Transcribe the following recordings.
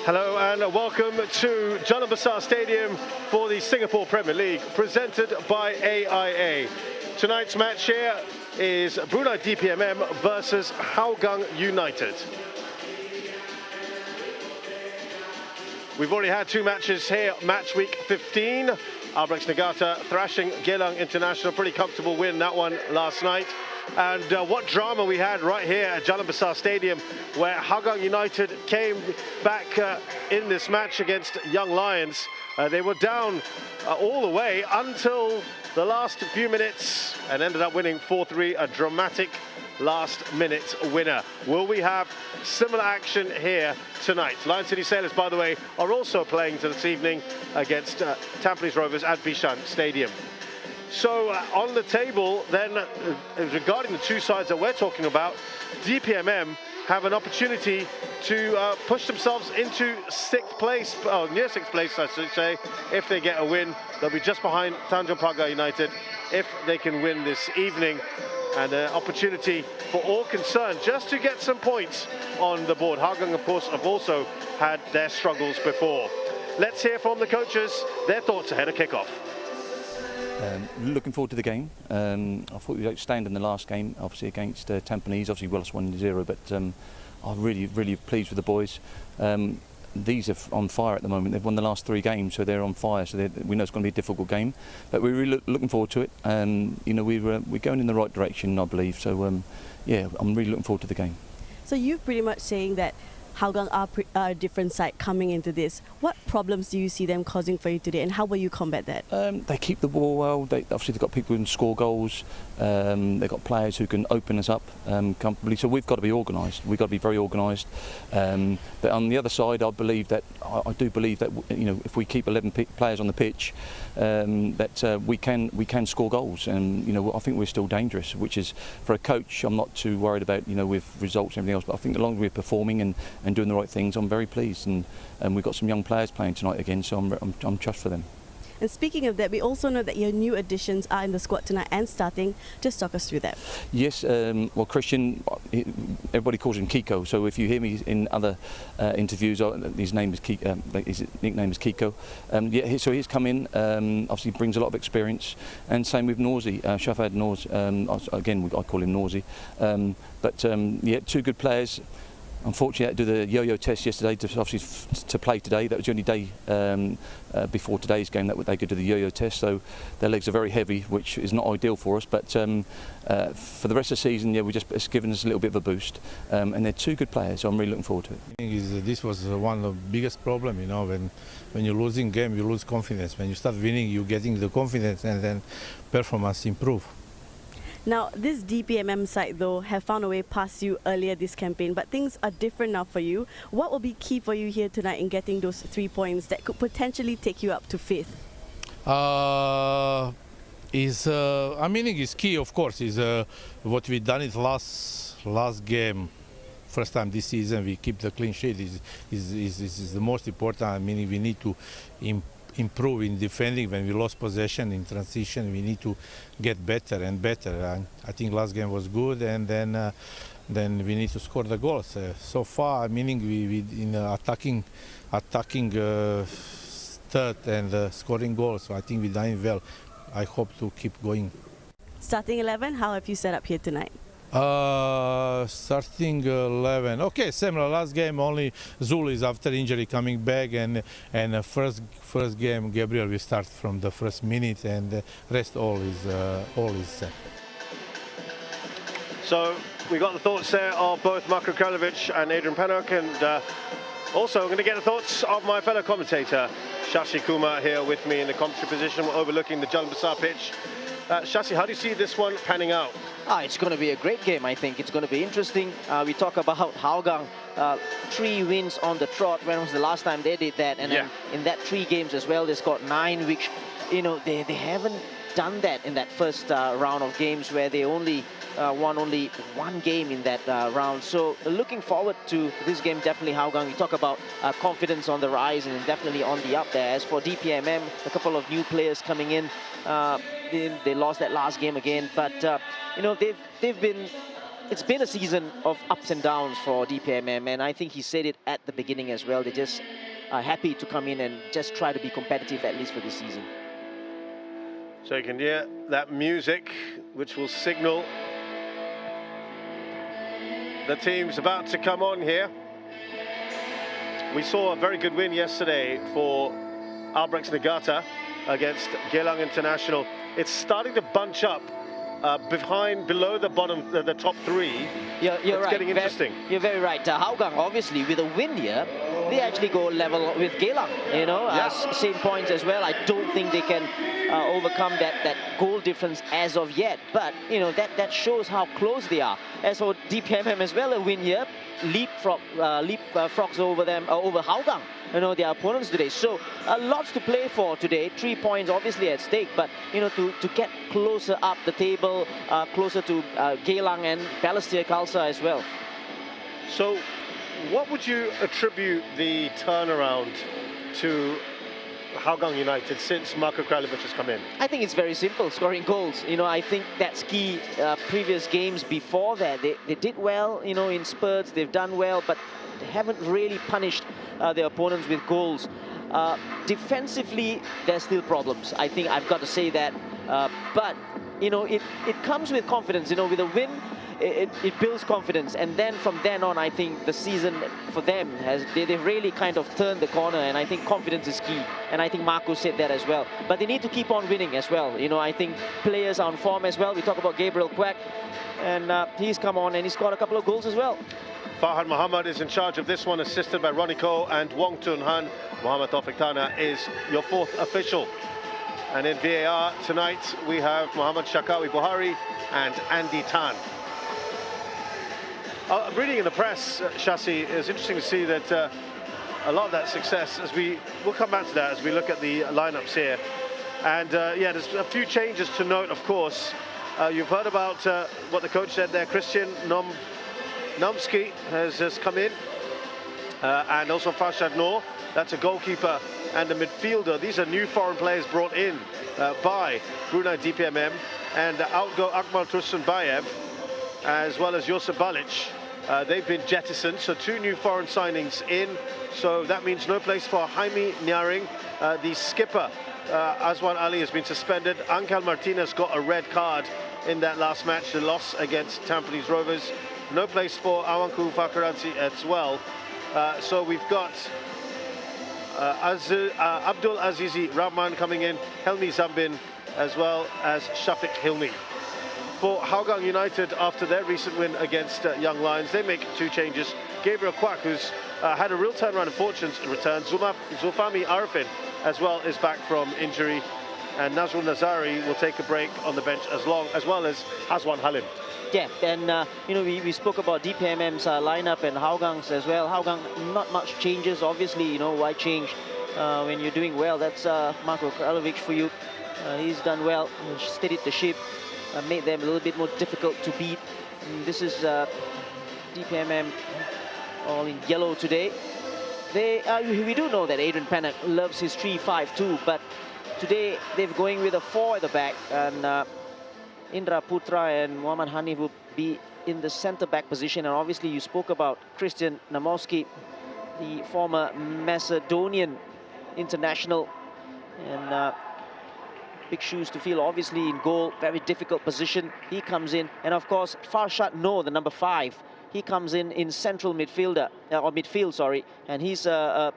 Hello and welcome to Jalan Besar Stadium for the Singapore Premier League, presented by AIA. Tonight's match here is Brunei DPMM versus Hougang United. We've already had two matches here, match week 15. Albrecht Nagata thrashing Jalan International, pretty comfortable win that one last night. And what drama we had right here at Jalan Besar Stadium, where Hougang United came back in this match against Young Lions. They were down all the way until the last few minutes and ended up winning 4-3, a dramatic last-minute winner. Will we have similar action here tonight? Lion City Sailors, by the way, are also playing this evening against Tampines Rovers at Bishan Stadium. So on the table then, regarding the two sides that we're talking about, DPMM have an opportunity to push themselves into sixth place, near sixth place I should say. If they get a win, they'll be just behind Tanjung Pagar United if they can win this evening. And an opportunity for all concerned just to get some points on the board. Hougang, of course, have also had their struggles before. Let's hear from the coaches, their thoughts ahead of kickoff. Looking forward to the game. I thought we were outstanding in the last game, obviously against Tampines. Obviously we lost 1-0, but I'm really pleased with the boys. These are on fire at the moment. They've won the last 3 games, so they're on fire. So we know it's going to be a difficult game, but we're really looking forward to it. And you know, we're going in the right direction, I believe. So yeah, I'm really looking forward to the game. So you're pretty much saying that Hougang are a different side coming into this. What problems do you see them causing for you today, and how will you combat that? They keep the ball well. Obviously they've got people who can score goals. They've got players who can open us up comfortably. So we've got to be organised. We've got to be very organised. But on the other side, I do believe that you know, if we keep 11 players on the pitch, that we can score goals. And you know, I think we're still dangerous. Which is, for a coach, I'm not too worried about, you know, with results and everything else. But I think as long as we're performing and doing the right things, I'm very pleased. And we've got some young players playing tonight again, so I'm chuffed for them. And speaking of that, we also know that your new additions are in the squad tonight and starting. Just talk us through that. Yes, well, Christian, everybody calls him Kiko. So if you hear me in other interviews, his name is his nickname is Kiko. Yeah, so he's come in. Obviously, brings a lot of experience. And same with Norzi, Shafad Norz. Again, I call him Norzi. Yeah, 2 good players. Unfortunately, I had to do the yo-yo test yesterday to play today. That was the only day before today's game that they could do the yo-yo test. So their legs are very heavy, which is not ideal for us. But for the rest of the season, yeah, it's given us a little bit of a boost. And they're 2 good players, so I'm really looking forward to it. This was one of the biggest problems, you know, when you're losing game, you lose confidence. When you start winning, you're getting the confidence, and then performance improve. Now, this DPMM side, though, have found a way past you earlier this campaign, but things are different now for you. What will be key for you here tonight in getting those 3 points that could potentially take you up to 5th? I mean, it's key, of course, is what we done in last game. First time this season we keep the clean sheet is the most important. I mean, we need to improve in defending. When we lost possession in transition, we need to get better and better. And I think last game was good, and then we need to score the goals. So far, meaning we in attacking third and scoring goals. So I think we're doing well. I hope to keep going. Starting 11, how have you set up here tonight? Starting 11. Okay, similar. Last game only Zul is after injury coming back, and first game Gabriel will start from the first minute, and the rest all is set. So we got the thoughts there of both Marko Kraljevic and Adrian Pennock, and also I'm going to get the thoughts of my fellow commentator Shashi Kumar here with me in the commentary position. We're overlooking the Jalan Besar pitch. Shashi, how do you see this one panning out? It's going to be a great game, I think. It's going to be interesting. We talk about Hougang, 3 wins on the trot. When was the last time they did that? And then in that 3 games as well, they scored 9, which, you know, they haven't done that in that first round of games, where they only won only 1 game in that round. So looking forward to this game, definitely Hougang. We talk about confidence on the rise and definitely on the up there. As for DPMM, a couple of new players coming in. They lost that last game again, but you know, it's been a season of ups and downs for DPMM, and I think he said it at the beginning as well. They just are happy to come in and just try to be competitive, at least for this season. So you can hear that music, which will signal the team's about to come on here. We saw a very good win yesterday for Albrechts Niigata against Jalan International. It's starting to bunch up below the bottom, the top 3. You're it's right. Getting interesting. You're very right. Hougang, obviously, with a win here, they actually go level with Jalan. You know, same points as well. I don't think they can overcome that goal difference as of yet. But you know, that shows how close they are. As for DPMM as well, a win here, leapfrogs over them, over Hougang, you know, their opponents today. So lots to play for today. 3 points obviously at stake, but you know, to get closer up the table, closer to Jalan and Balestier Khalsa as well. So what would you attribute the turnaround to Hougang United since Marko Kraljevic has come in? I think it's very simple, scoring goals. You know, I think that's key. Previous games before that, they did well, you know, in spurts, they've done well, but they haven't really punished their opponents with goals. Defensively, there's still problems. I think I've got to say that. But, you know, it comes with confidence. You know, with a win, it builds confidence, and then from then on, I think the season for them they've really kind of turned the corner, and I think confidence is key, and I think Marco said that as well. But they need to keep on winning as well. You know, I think players are on form as well. We talk about Gabriel Quack, and he's come on and he scored a couple of goals as well. Farhan Mohammed is in charge of this one, assisted by Ronnie Ko and Wong Tun Han. Mohammed Taufik Tana is your 4th official. And in VAR tonight, we have Mohammed Shakawi Buhari and Andy Tan. Reading in the press, Shashi, it's interesting to see that a lot of that success, we'll come back to that as we look at the lineups here. And yeah, there's a few changes to note, of course. You've heard about what the coach said there. Christian Nomsky has come in, and also Farshad Noor. That's a goalkeeper and a midfielder. These are new foreign players brought in by Brunei DPMM, and out go Akmal Tursunbayev, as well as Josip Balic. They've been jettisoned, so 2 new foreign signings in. So that means no place for Jaime Nyaring. The skipper, Azwan Ali, has been suspended. Angel Martinez got a red card in that last match, the loss against Tampines Rovers. No place for Awanku Fakaransi as well. So we've got Abdul Azizi Rahman coming in, Helmi Zambin, as well as Shafiq Hilmi. For Hougang United, after their recent win against Young Lions, they make 2 changes. Gabriel Quack, who's had a real turnaround of fortunes, returns. Zulfami Arifin, as well, is back from injury. And Nazrul Nazari will take a break on the bench, as well as Hazwan Halim. Yeah, and you know, we spoke about DPMM's lineup and Hougang's as well. Hougang, not much changes, obviously. You know, why change when you're doing well? That's Marko Kraljevic for you. He's done well, steadied the ship, made them a little bit more difficult to beat. And this is DPMM all in yellow today. We do know that Adrian Pennock loves his 3-5-2, but today they're going with a 4 at the back, and Indra Putra and Muhammad Hanif will be in the centre-back position. And obviously you spoke about Christian Namoski, the former Macedonian international, and big shoes to fill. Obviously in goal, very difficult position. He comes in, and of course Farshad Noor, the number 5. He comes in central midfielder or midfield, sorry, and he's a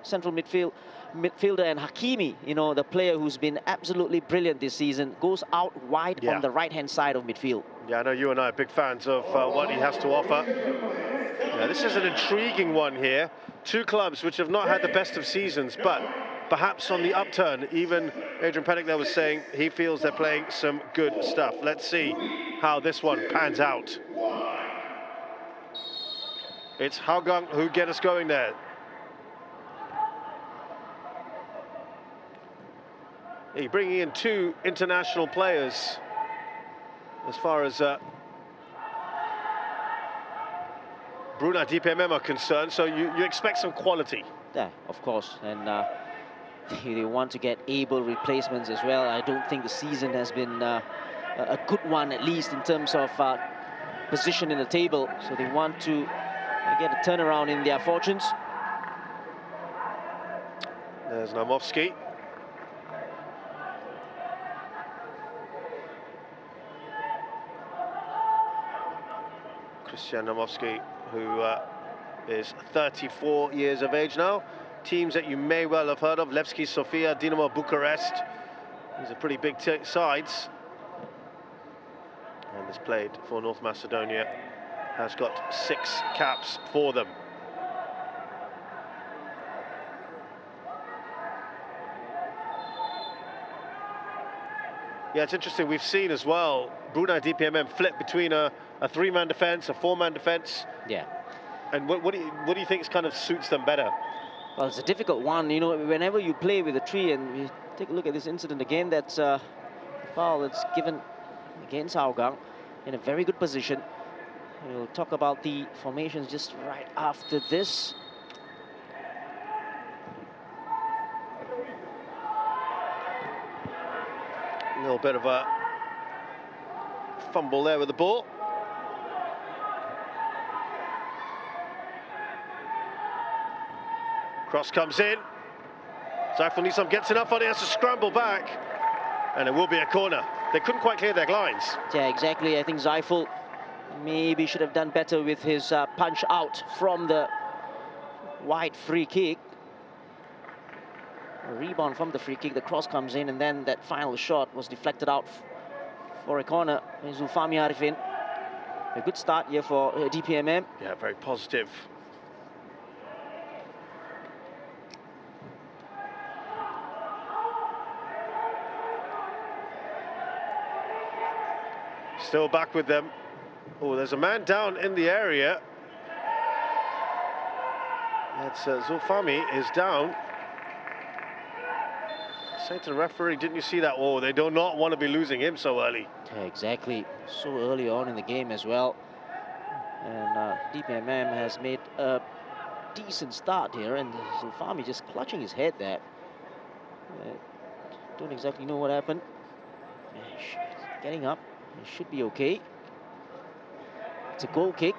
central midfielder. And Hakimi, you know, the player who's been absolutely brilliant this season, goes out wide on the right-hand side of midfield. Yeah, I know you and I are big fans of what he has to offer. Yeah, this is an intriguing one here. Two clubs which have not had the best of seasons, but perhaps on the upturn. Even Adrian Pennick there was saying he feels they're playing some good stuff. Let's see how this one pans out. It's Hougang who get us going there. He's bringing in 2 international players as far as Brunei DPMM are concerned, so you expect some quality. Yeah, of course, and they want to get able replacements as well. I don't think the season has been a good one, at least in terms of position in the table, so they want to get a turnaround in their fortunes. There's Namovsky. Christian Namovsky, who is 34 years of age now. Teams that you may well have heard of: Levski Sofia, Dinamo Bucharest. These are pretty big sides. And has played for North Macedonia. Has got 6 caps for them. Yeah, it's interesting. We've seen as well Brunei DPMM flip between a 3-man defence, a 4-man defence. Yeah. And what do you think kind of suits them better? Well, it's a difficult one. You know, whenever you play with a 3, and we take a look at this incident again, that's a foul that's given against Hougang in a very good position. We'll talk about the formations just right after this. A little bit of a fumble there with the ball. Cross comes in. Zaiful Nisam gets enough on it, has to scramble back, and it will be a corner. They couldn't quite clear their lines. Yeah, exactly. I think Zaiful maybe should have done better with his punch out from the wide free kick. A rebound from the free kick, the cross comes in, and then that final shot was deflected out for a corner. Zulfami Arifin. A good start here for DPMM. Yeah, very positive. Still back with them. Oh, there's a man down in the area. That's Zulfami is down. Say to the referee, didn't you see that? Oh, they do not want to be losing him so early. Yeah, exactly. So early on in the game as well. And DPMM has made a decent start here, and Zulfami just clutching his head there. Don't exactly know what happened. Getting up. It should be okay. It's a goal kick.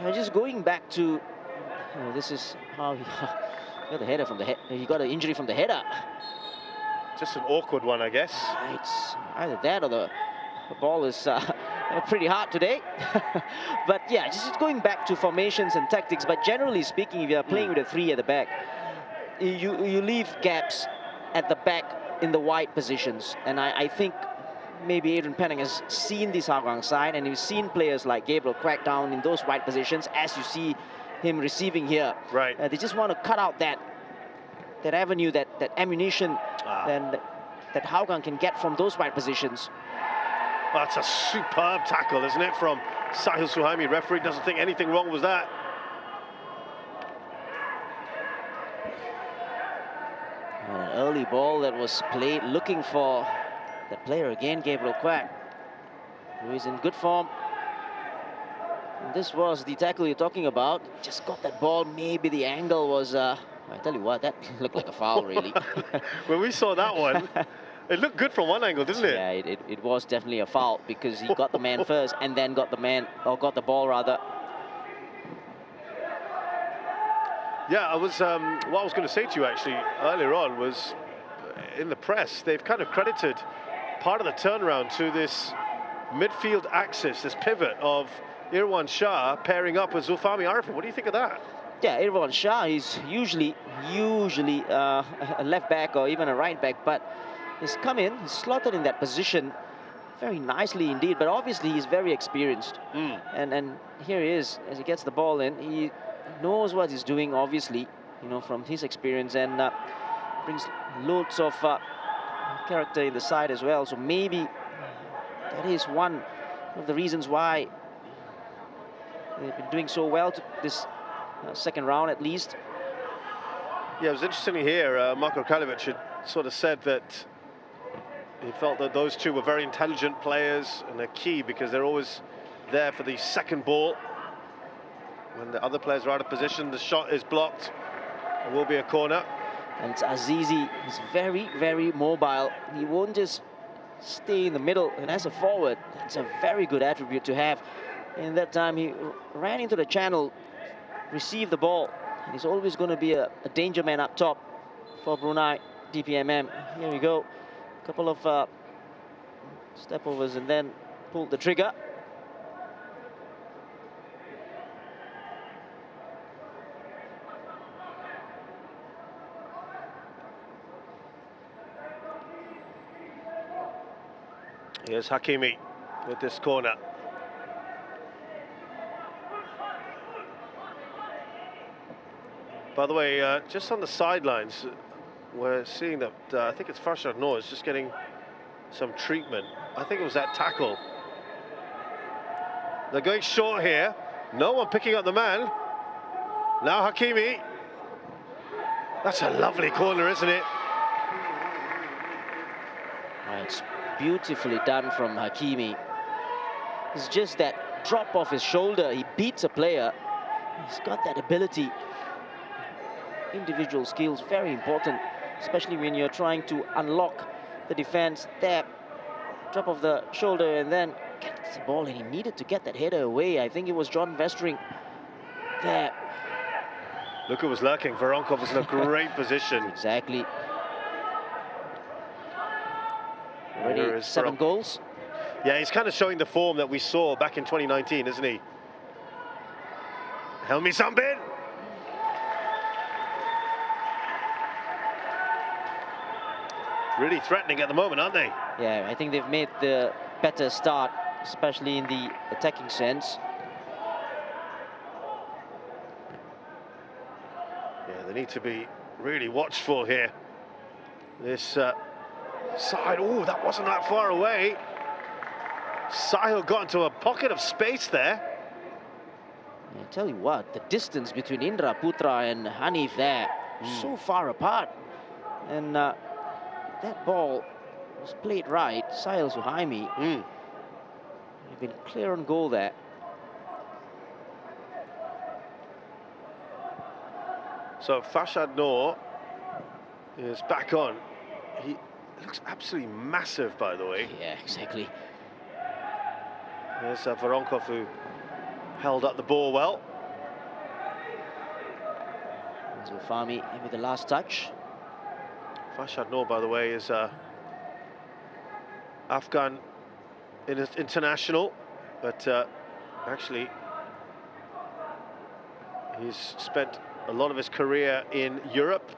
Just going back to, this is how he got the header from the head. He got an injury from the header. Just an awkward one, I guess. It's either that or the ball is pretty hard today. But yeah, just going back to formations and tactics. But generally speaking, if you are playing with a 3 at the back, you leave gaps at the back in the wide positions. And I think maybe Adrian Pennick has seen this Hougang side, and he's seen players like Gabriel crack down in those wide positions, as you see him receiving here. Right. They just want to cut out that avenue, that ammunition that Hougang can get from those wide positions. Well, that's a superb tackle, isn't it, from Sahil Suhaimi. Referee doesn't think anything wrong with that. And an early ball that was played looking for the player again, Gabriel Quack, who is in good form. And this was the tackle you're talking about. Just got that ball. Maybe the angle was, I tell you what, that looked like a foul, really. When we saw that one, it looked good from one angle, didn't it? Yeah, it was definitely a foul, because he got the man first and then got the ball rather. Yeah, I was. What I was going to say to you actually earlier on was, in the press, they've kind of credited part of the turnaround to this midfield axis, this pivot of Irwan Shah pairing up with Zulfami Arifin. What do you think of that? Yeah, Irwan Shah is usually a left back or even a right back, but he's come in, he's slotted in that position very nicely indeed, but obviously he's very experienced. And here he is, as he gets the ball in, he knows what he's doing, obviously, you know, from his experience, and brings loads of character in the side as well. So maybe that is one of the reasons why they've been doing so well to this second round, at least. Yeah, it was interesting to hear Marko Kraljevic had sort of said that he felt that those two were very intelligent players and they're key because they're always there for the second ball. When the other players are out of position, the shot is blocked. It will be a corner. And it's Azizi. He's very, very mobile. He won't just stay in the middle. And as a forward, that's a very good attribute to have. In that time, he ran into the channel, received the ball. And he's always going to be a danger man up top for Brunei DPMM. Here we go. A couple of step overs and then pulled the trigger. Here's Hakimi with this corner. By the way, just on the sidelines, we're seeing that I think it's Farshad Noor is just getting some treatment. I think it was that tackle. They're going short here. No one picking up the man. Now Hakimi. That's a lovely corner, isn't it? It's beautifully done from Hakimi. It's just that drop off his shoulder. He beats a player. He's got that ability. Individual skills, very important, especially when you're trying to unlock the defense. There, drop of the shoulder and then gets the ball, and he needed to get that header away. I think it was John Vestring there. Look who was lurking. Voronkov was in a great position. Exactly. Already 7 goals. Yeah, he's kind of showing the form that we saw back in 2019, isn't he? Helmi Sambin. Really threatening at the moment, aren't they? Yeah, I think they've made the better start, especially in the attacking sense. Yeah, they need to be really watchful here. This side, oh, that wasn't that far away. Sahil got into a pocket of space there. I tell you what, the distance between Indra Putra and Hanif there, so far apart. And that ball was played right. Sahil Suhaimi, they've been clear on goal there. So Farshad Noor is back on. He looks absolutely massive, by the way. Yeah, exactly. There's Voronkov, who held up the ball well. Zulfami with the last touch. Farshad Noor, by the way, is Afghan international, but actually he's spent a lot of his career in Europe.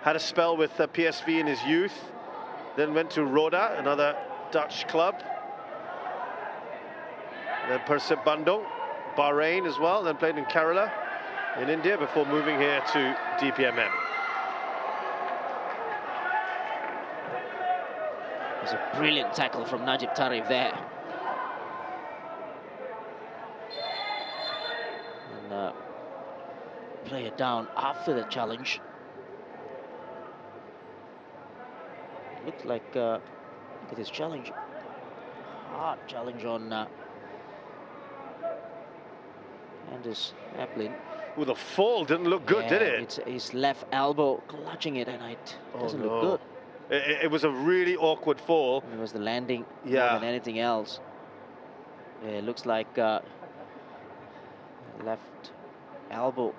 Had a spell with PSV in his youth, then went to Roda, another Dutch club. Then Persib Bandung, Bahrain as well, then played in Kerala in India before moving here to DPMM. There's a brilliant tackle from Najib Tarif there. And play it down after the challenge. Looked like, look at this challenge. Hard challenge on Anders Aplin. Well, the fall didn't look good, did it? It's his left elbow clutching it, and it doesn't look good. It was a really awkward fall. It was the landing more than anything else. Yeah, it looks like left elbow.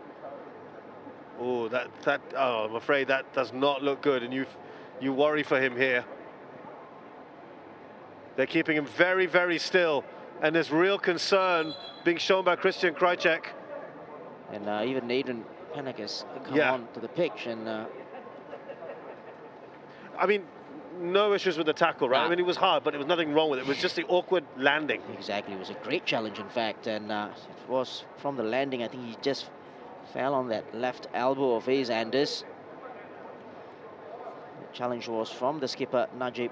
Oh, I'm afraid that does not look good. And you worry for him here. They're keeping him very, very still, and there's real concern being shown by Christian Krajcek. And even Adrian Panic has come on to the pitch, and I mean, no issues with the tackle, right? Nah. I mean, it was hard, but there was nothing wrong with it. It was just the awkward landing. exactly, it was a great challenge, in fact, and it was from the landing. I think he just fell on that left elbow of his, Anders. The challenge was from the skipper, Najib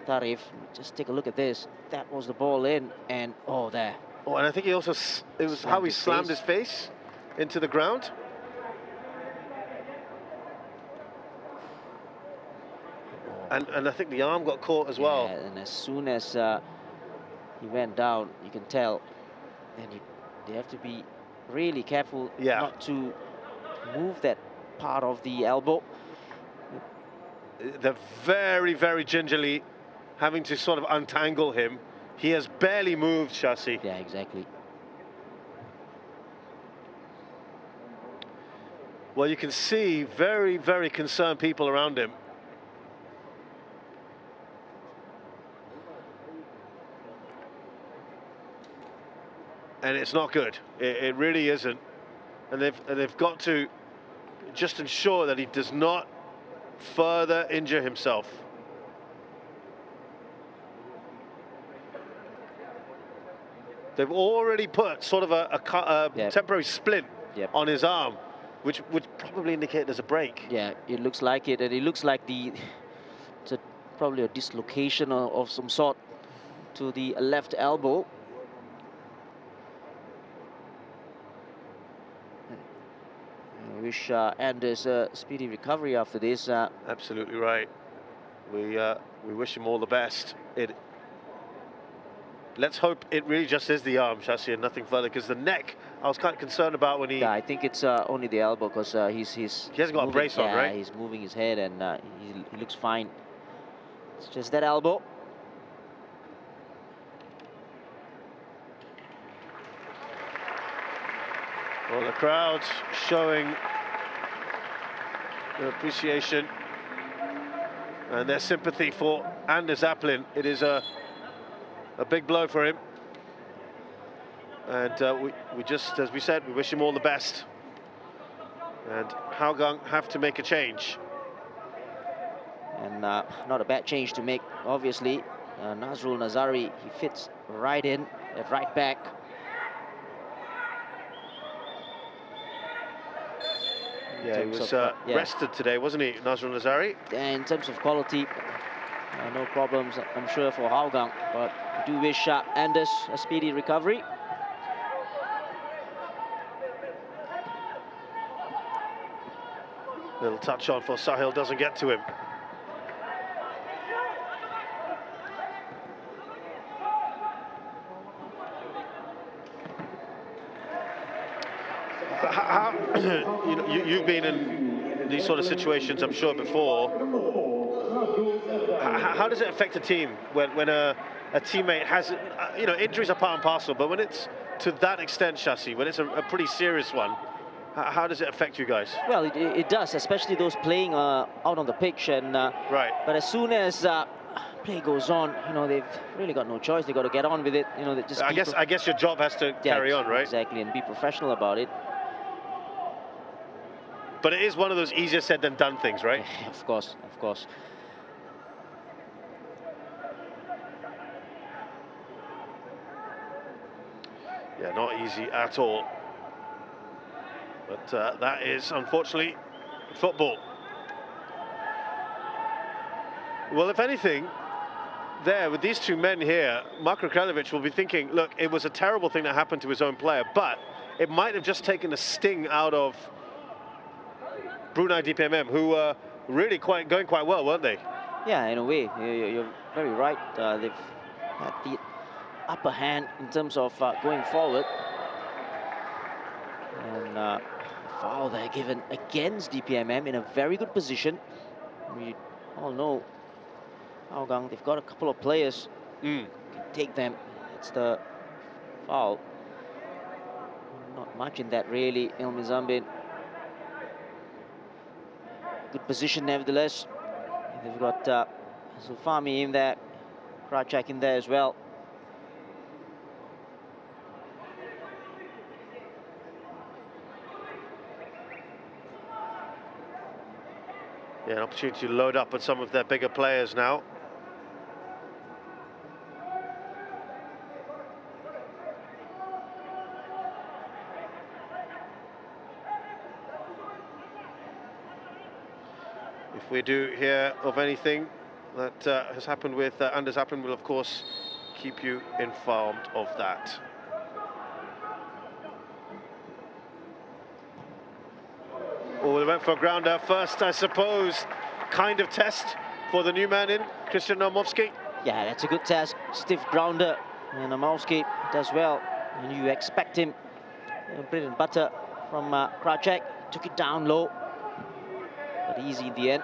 Tarif. Just take a look at this. That was the ball in, and oh, there. Oh, and I think he also, it was how he slammed his face into the ground. And I think the arm got caught as well. Yeah, and as soon as he went down, you can tell. And they have to be really careful not to move that part of the elbow. They're very, very gingerly having to sort of untangle him. He has barely moved, Chassis. Yeah, exactly. Well, you can see very, very concerned people around him. And it's not good. It really isn't. And they've got to just ensure that he does not further injure himself. They've already put sort of a temporary splint on his arm, which would probably indicate there's a break. Yeah, it looks like it, and it looks like it's probably a dislocation of some sort to the left elbow. I wish Anders a speedy recovery after this. Absolutely right. We wish him all the best. Let's hope it really just is the arm, Chassis, and nothing further, because the neck, I was kind of concerned about when he... Yeah, I think it's only the elbow, because he hasn't got a brace on, right? Yeah, he's moving his head, and he looks fine. It's just that elbow. Well, the crowd's showing their appreciation and their sympathy for Anders Aplin. It is a big blow for him, and we just, as we said, we wish him all the best. And Hougang have to make a change, and not a bad change to make, obviously. Nazrul Nazari, he fits right in at right back. Yeah, he was rested today, wasn't he, Nazrul Nazari? And in terms of quality, no problems, I'm sure, for Hougang. But we do wish Anders a speedy recovery. Little touch on for Sahil, doesn't get to him. How, you know, you've been in these sort of situations, I'm sure, before. How does it affect a team when a teammate has, you know, injuries are part and parcel, but when it's to that extent, Chassis, when it's a pretty serious one, how does it affect you guys? Well, it does, especially those playing out on the pitch. And right. But as soon as play goes on, you know, they've really got no choice. They've got to get on with it. You know, they just. I guess your job has to carry on, right? Exactly, and be professional about it. But it is one of those easier said than done things, right? Of course, of course. Yeah, not easy at all. But that is, unfortunately, football. Well, if anything, there, with these two men here, Marko Kraljevic will be thinking, look, it was a terrible thing that happened to his own player, but it might have just taken the sting out of Brunei DPMM, who were really going quite well, weren't they? Yeah, in a way, you're very right. They've had the upper hand in terms of going forward. And foul there given against DPMM in a very good position. We all know Hougang, they've got a couple of players who can take them. It's the foul. Not much in that, really, Ilmi Zambin. Good position, nevertheless. They've got Zulfami in there, Krajcek in there as well. Yeah, an opportunity to load up with some of their bigger players now. If we do hear of anything that has happened with Anders Appelin, we'll of course keep you informed of that. Oh, they went for a grounder first, I suppose. Kind of test for the new man in, Christian Naumovsky. Yeah, that's a good test. Stiff grounder, and Naumovsky does well. And you expect him, bread and butter from Krajcek. Took it down low, but easy in the end.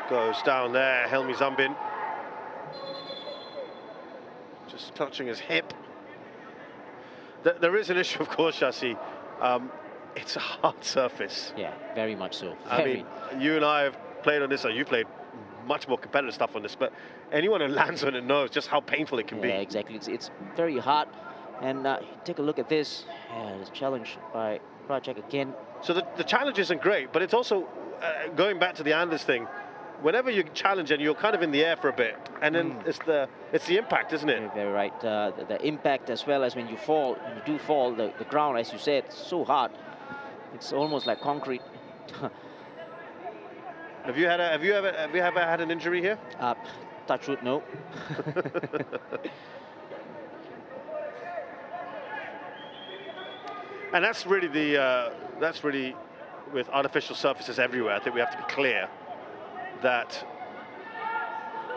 Goes down there, Helmi Zambin. Just touching his hip. There is an issue, of course, Shasi. It's a hard surface. Yeah, very much so. I mean, you and I have played on this, or you played much more competitive stuff on this, but anyone who lands on it knows just how painful it can be. Yeah, exactly. It's very hard. And take a look at this. Yeah, it's challenged by Krajcek again. So the challenge isn't great, but it's also, going back to the Anders thing, whenever you challenge and you're kind of in the air for a bit, and then it's the impact, isn't it? Very right. The impact, as well as when you fall, when you do fall, the ground, as you said, it's so hard. It's almost like concrete. Have you ever had an injury here? Touch wood, no. And that's really with artificial surfaces everywhere. I think we have to be clear that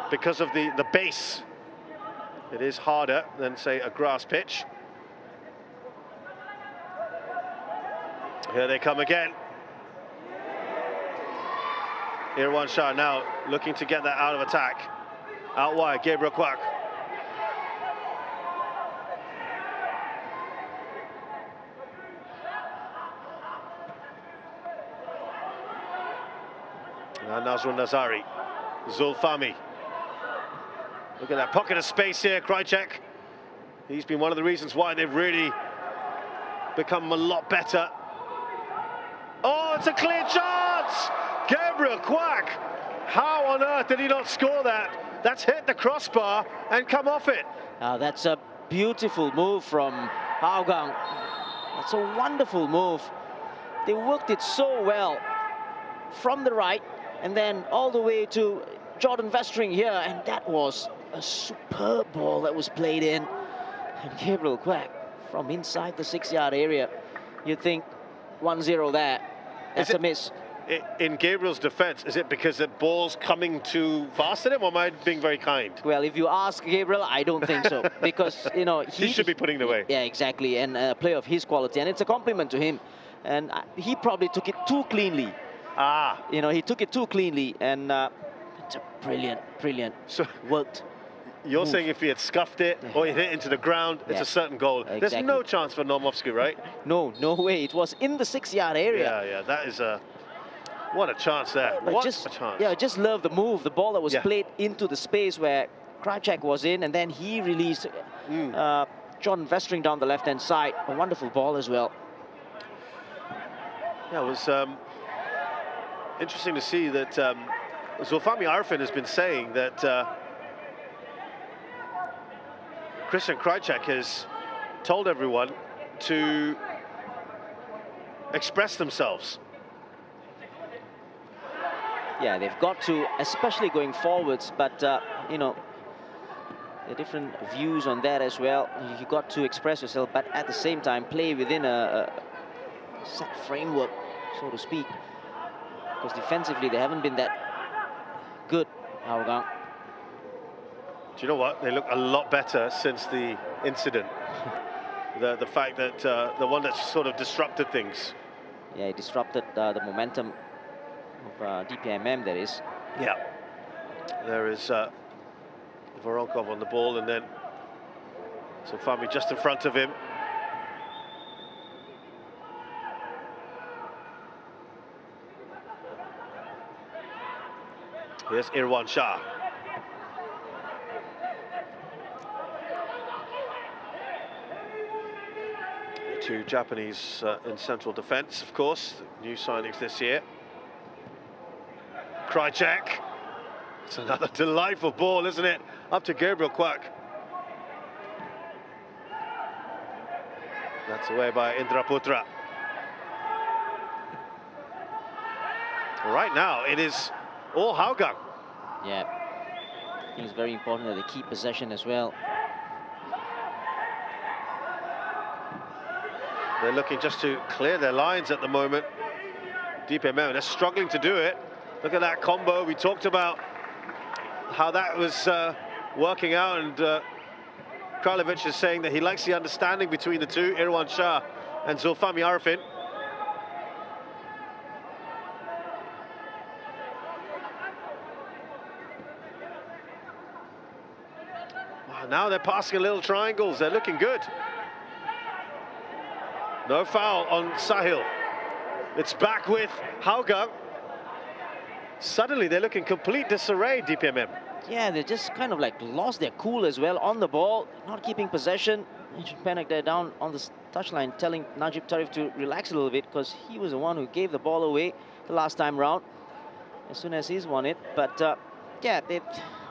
because of the base, it is harder than, say, a grass pitch. Here they come again. Irwan Shah now looking to get that out of attack. Out wide, Gabriel Kwak. Nazrul Nazari, Zulfami. Look at that pocket of space here, Krajcek. He's been one of the reasons why they've really become a lot better. Oh, it's a clear chance! Gabriel Kwak. How on earth did he not score that? That's hit the crossbar and come off it. That's a beautiful move from Hougang. That's a wonderful move. They worked it so well from the right, and then all the way to Jordan Vestring here, and that was a superb ball that was played in. And Gabriel Kwak from inside the 6-yard area. You'd think 1-0 there. That's a miss. In Gabriel's defense, is it because the ball's coming too fast at him, or am I being very kind? Well, if you ask Gabriel, I don't think so. Because, you know, he should be putting it away. Yeah, exactly. And a player of his quality, and it's a compliment to him. And he probably took it too cleanly. You know, he took it too cleanly, and it's a brilliant worked. You're saying if he had scuffed it or he hit it into the ground, it's a certain goal. Exactly. There's no chance for Naumovsky, right? No way. It was in the 6-yard area. Yeah, that is what a chance there. What a chance. Yeah, I just love the move. The ball that was played into the space where Krajcek was in, and then he released Jordan Vestring down the left-hand side. A wonderful ball as well. Yeah, it was interesting to see that Zulfami Arfin has been saying that Christian Krajcek has told everyone to express themselves. Yeah, they've got to, especially going forwards, but you know, there are different views on that as well. You got to express yourself, but at the same time play within a set framework, so to speak, because defensively they haven't been that good, Hougang. Do you know what? They look a lot better since the incident. The fact that the one that sort of disrupted things. Yeah, it disrupted the momentum. of DPMM, that is. Yeah. There is Voronkov on the ball, and then Zulfami just in front of him. Here's Irwan Shah. The two Japanese in central defence, of course, new signings this year. Krychek. It's another delightful ball, isn't it? Up to Gabriel Kwak. That's away by Indra Putra. Right now, it is all Hougang. Yeah, I think it's very important that they keep possession as well. They're looking just to clear their lines at the moment. DPMM, they're struggling to do it. Look at that combo. We talked about how that was working out, and Kralovic is saying that he likes the understanding between the two, Irwan Shah and Zulfami Arifin. Wow, now they're passing little triangles. They're looking good. No foul on Sahil. It's back with Hougang. Suddenly they're looking complete disarray, DPMM. Yeah, they just kind of like lost their cool as well on the ball, not keeping possession. Panic there down on the touchline, telling Najib Tarif to relax a little bit, because he was the one who gave the ball away the last time round as soon as he's won it. But yeah,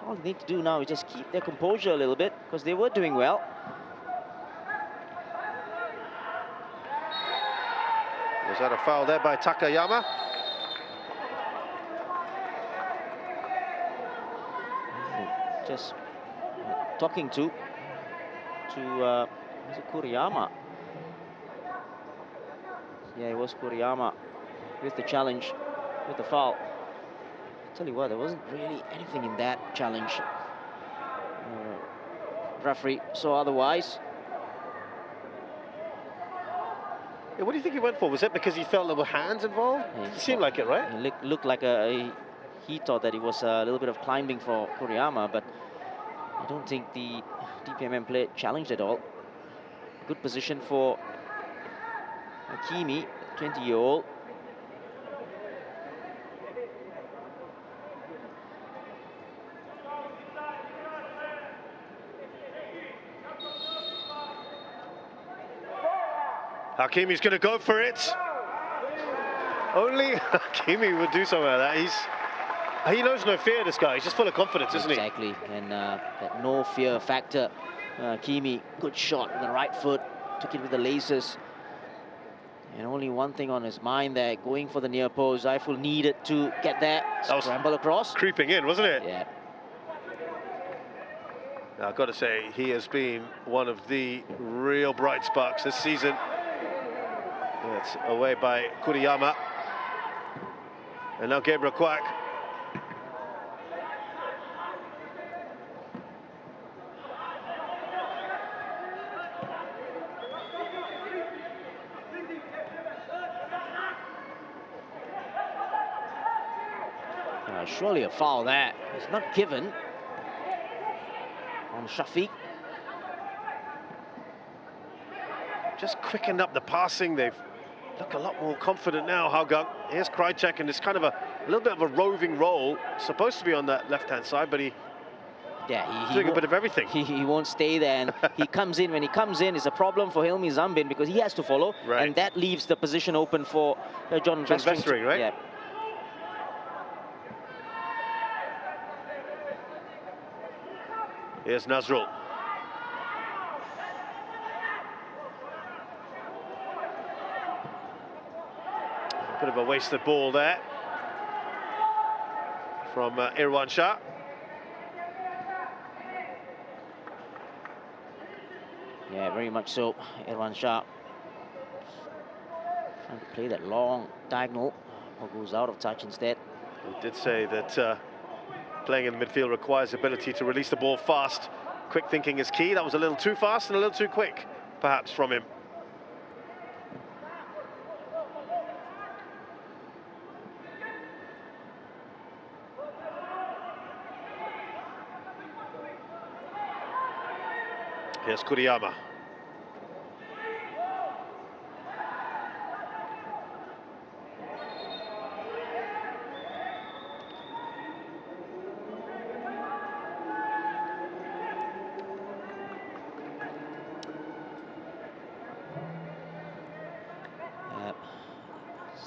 all they need to do now is just keep their composure a little bit, because they were doing well. Was that a foul there by Takayama? Just talking to was it Kuriyama? Yeah, it was Kuriyama with the challenge, with the foul. Tell you what, there wasn't really anything in that challenge. Referee saw otherwise. Yeah, what do you think he went for? Was it because he felt there were hands involved? Yeah, It seemed like it, right? It looked like he thought that it was a little bit of climbing for Kuriyama, but I don't think the DPMM player challenged at all. Good position for Hakimi, 20-year-old. Hakimi's going to go for it. Only Hakimi would do something like that. He knows no fear, this guy. He's just full of confidence, isn't he? Exactly, and that no fear factor. Hakimi, good shot with the right foot, took it with the laces. And only one thing on his mind there, going for the near post. Zaiful needed to get there, scramble across. Creeping in, wasn't it? Yeah. Now, I've got to say, he has been one of the real bright sparks this season. It's away by Kuriyama. And now Gabriel Kwak. Surely a foul there. It's not given on Shafiq. Just quickened up the passing. They've look a lot more confident now, Hougang. Here's Krychek, and it's kind of a little bit of a roving role. Supposed to be on that left-hand side, but he's doing a bit of everything. He won't stay there, and he comes in. When he comes in, it's a problem for Hilmi Zambin, because he has to follow, right. And that leaves the position open for John Vestring, right? Yeah. Here's Nazrul. Bit of a wasted ball there from Irwan Shah. Yeah, very much so. Irwan Shah trying to play that long diagonal, or goes out of touch instead. He did say that playing in the midfield requires ability to release the ball fast. Quick thinking is key. That was a little too fast and a little too quick, perhaps, from him. Here's Kuriyama.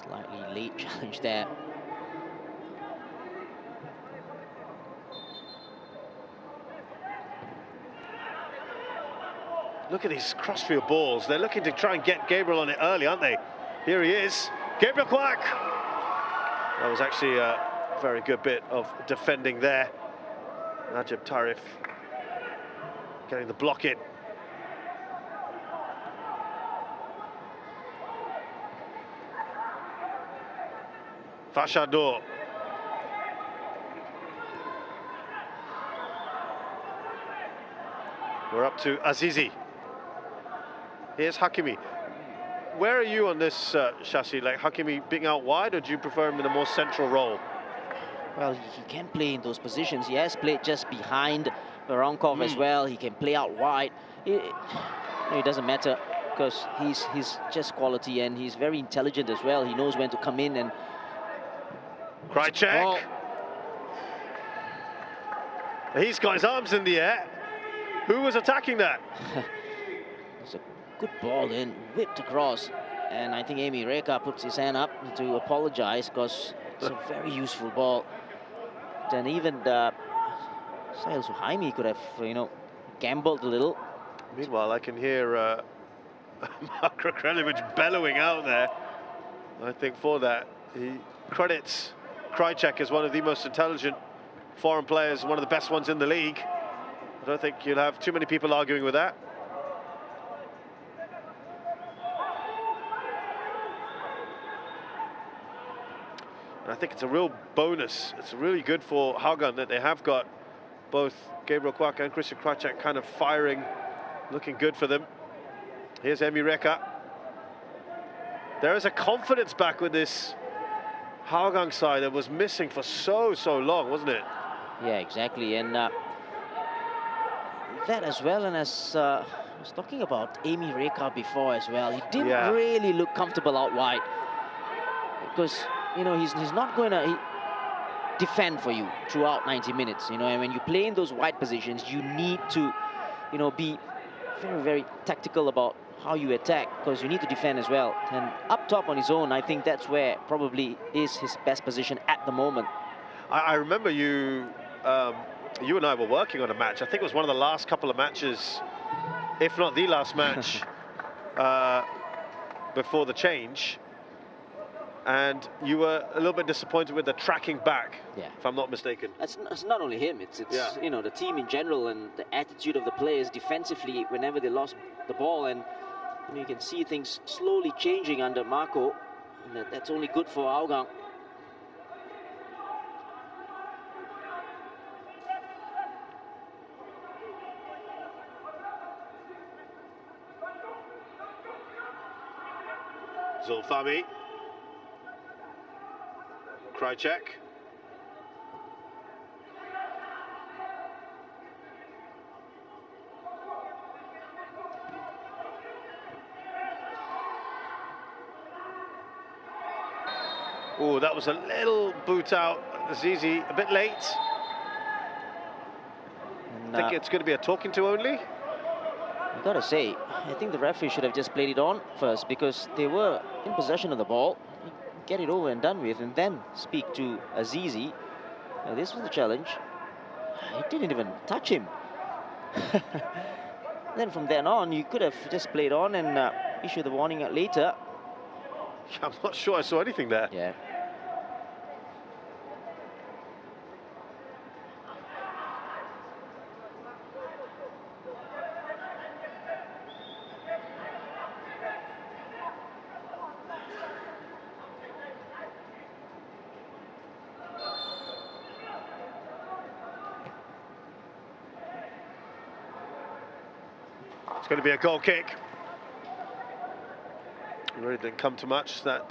Slightly late challenge there. Look at these crossfield balls. They're looking to try and get Gabriel on it early, aren't they? Here he is, Gabriel Kwak. That was actually a very good bit of defending there. Najib Tarif getting the block in. Fashador. We're up to Azizi. Here's Hakimi. Where are you on this, Shashi? Like Hakimi being out wide, or do you prefer him in a more central role? Well, he can play in those positions. He has played just behind Voronkov as well. He can play out wide. It doesn't matter because he's just quality, and he's very intelligent as well. He knows when to come in and... Krychek. Oh. He's got his arms in the air. Who was attacking that? It's a good ball in, whipped across. And I think Amy Reka puts his hand up to apologize because it's a very useful ball. Then even Sahil Suhaimi could have, gambled a little. Meanwhile, I can hear Mark Krelevich bellowing out there. I think for that, he credits Krychek as one of the most intelligent foreign players, one of the best ones in the league. I don't think you'll have too many people arguing with that. And I think it's a real bonus. It's really good for Hougang that they have got both Gabriel Kwak and Christian Krychek kind of firing, looking good for them. Here's Emi Reka. There is a confidence back with this Hougang side that was missing for so long, wasn't it? Yeah, exactly. And that as well, and as I was talking about Amy Reka before as well, he didn't really look comfortable out wide because he's not going to defend for you throughout 90 minutes, and when you play in those wide positions, you need to be very tactical about how you attack because you need to defend as well. And up top on his own, I think that's where probably is his best position at the moment. I remember you and I were working on a match. I think it was one of the last couple of matches, if not the last match, before the change. And you were a little bit disappointed with the tracking back, if I'm not mistaken. It's not only him, it's the team in general and the attitude of the players defensively whenever they lost the ball. And you can see things slowly changing under Marco. And that's only good for Hougang. Zulfami. Krychek. Oh, that was a little boot out. Zizi a bit late. I think it's going to be a talking to only. I've got to say, I think the referee should have just played it on first because they were in possession of the ball. Get it over and done with, and then speak to Azizi. This was the challenge. It didn't even touch him. Then from then on, you could have just played on and issued the warning later. I'm not sure I saw anything there. Yeah. It's going to be a goal kick. It really didn't come to much. That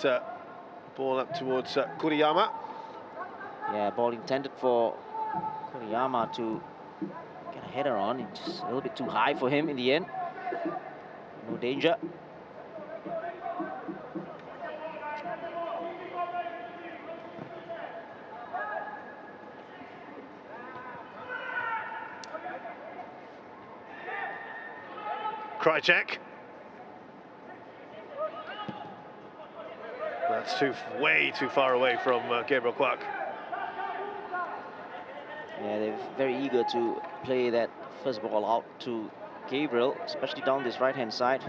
ball up towards Kuriyama. Yeah, ball intended for Kuriyama to get a header on. It's just a little bit too high for him in the end. No danger. Krychek. That's way too far away from Gabriel Kwak. Yeah, they're very eager to play that first ball out to Gabriel, especially down this right-hand side.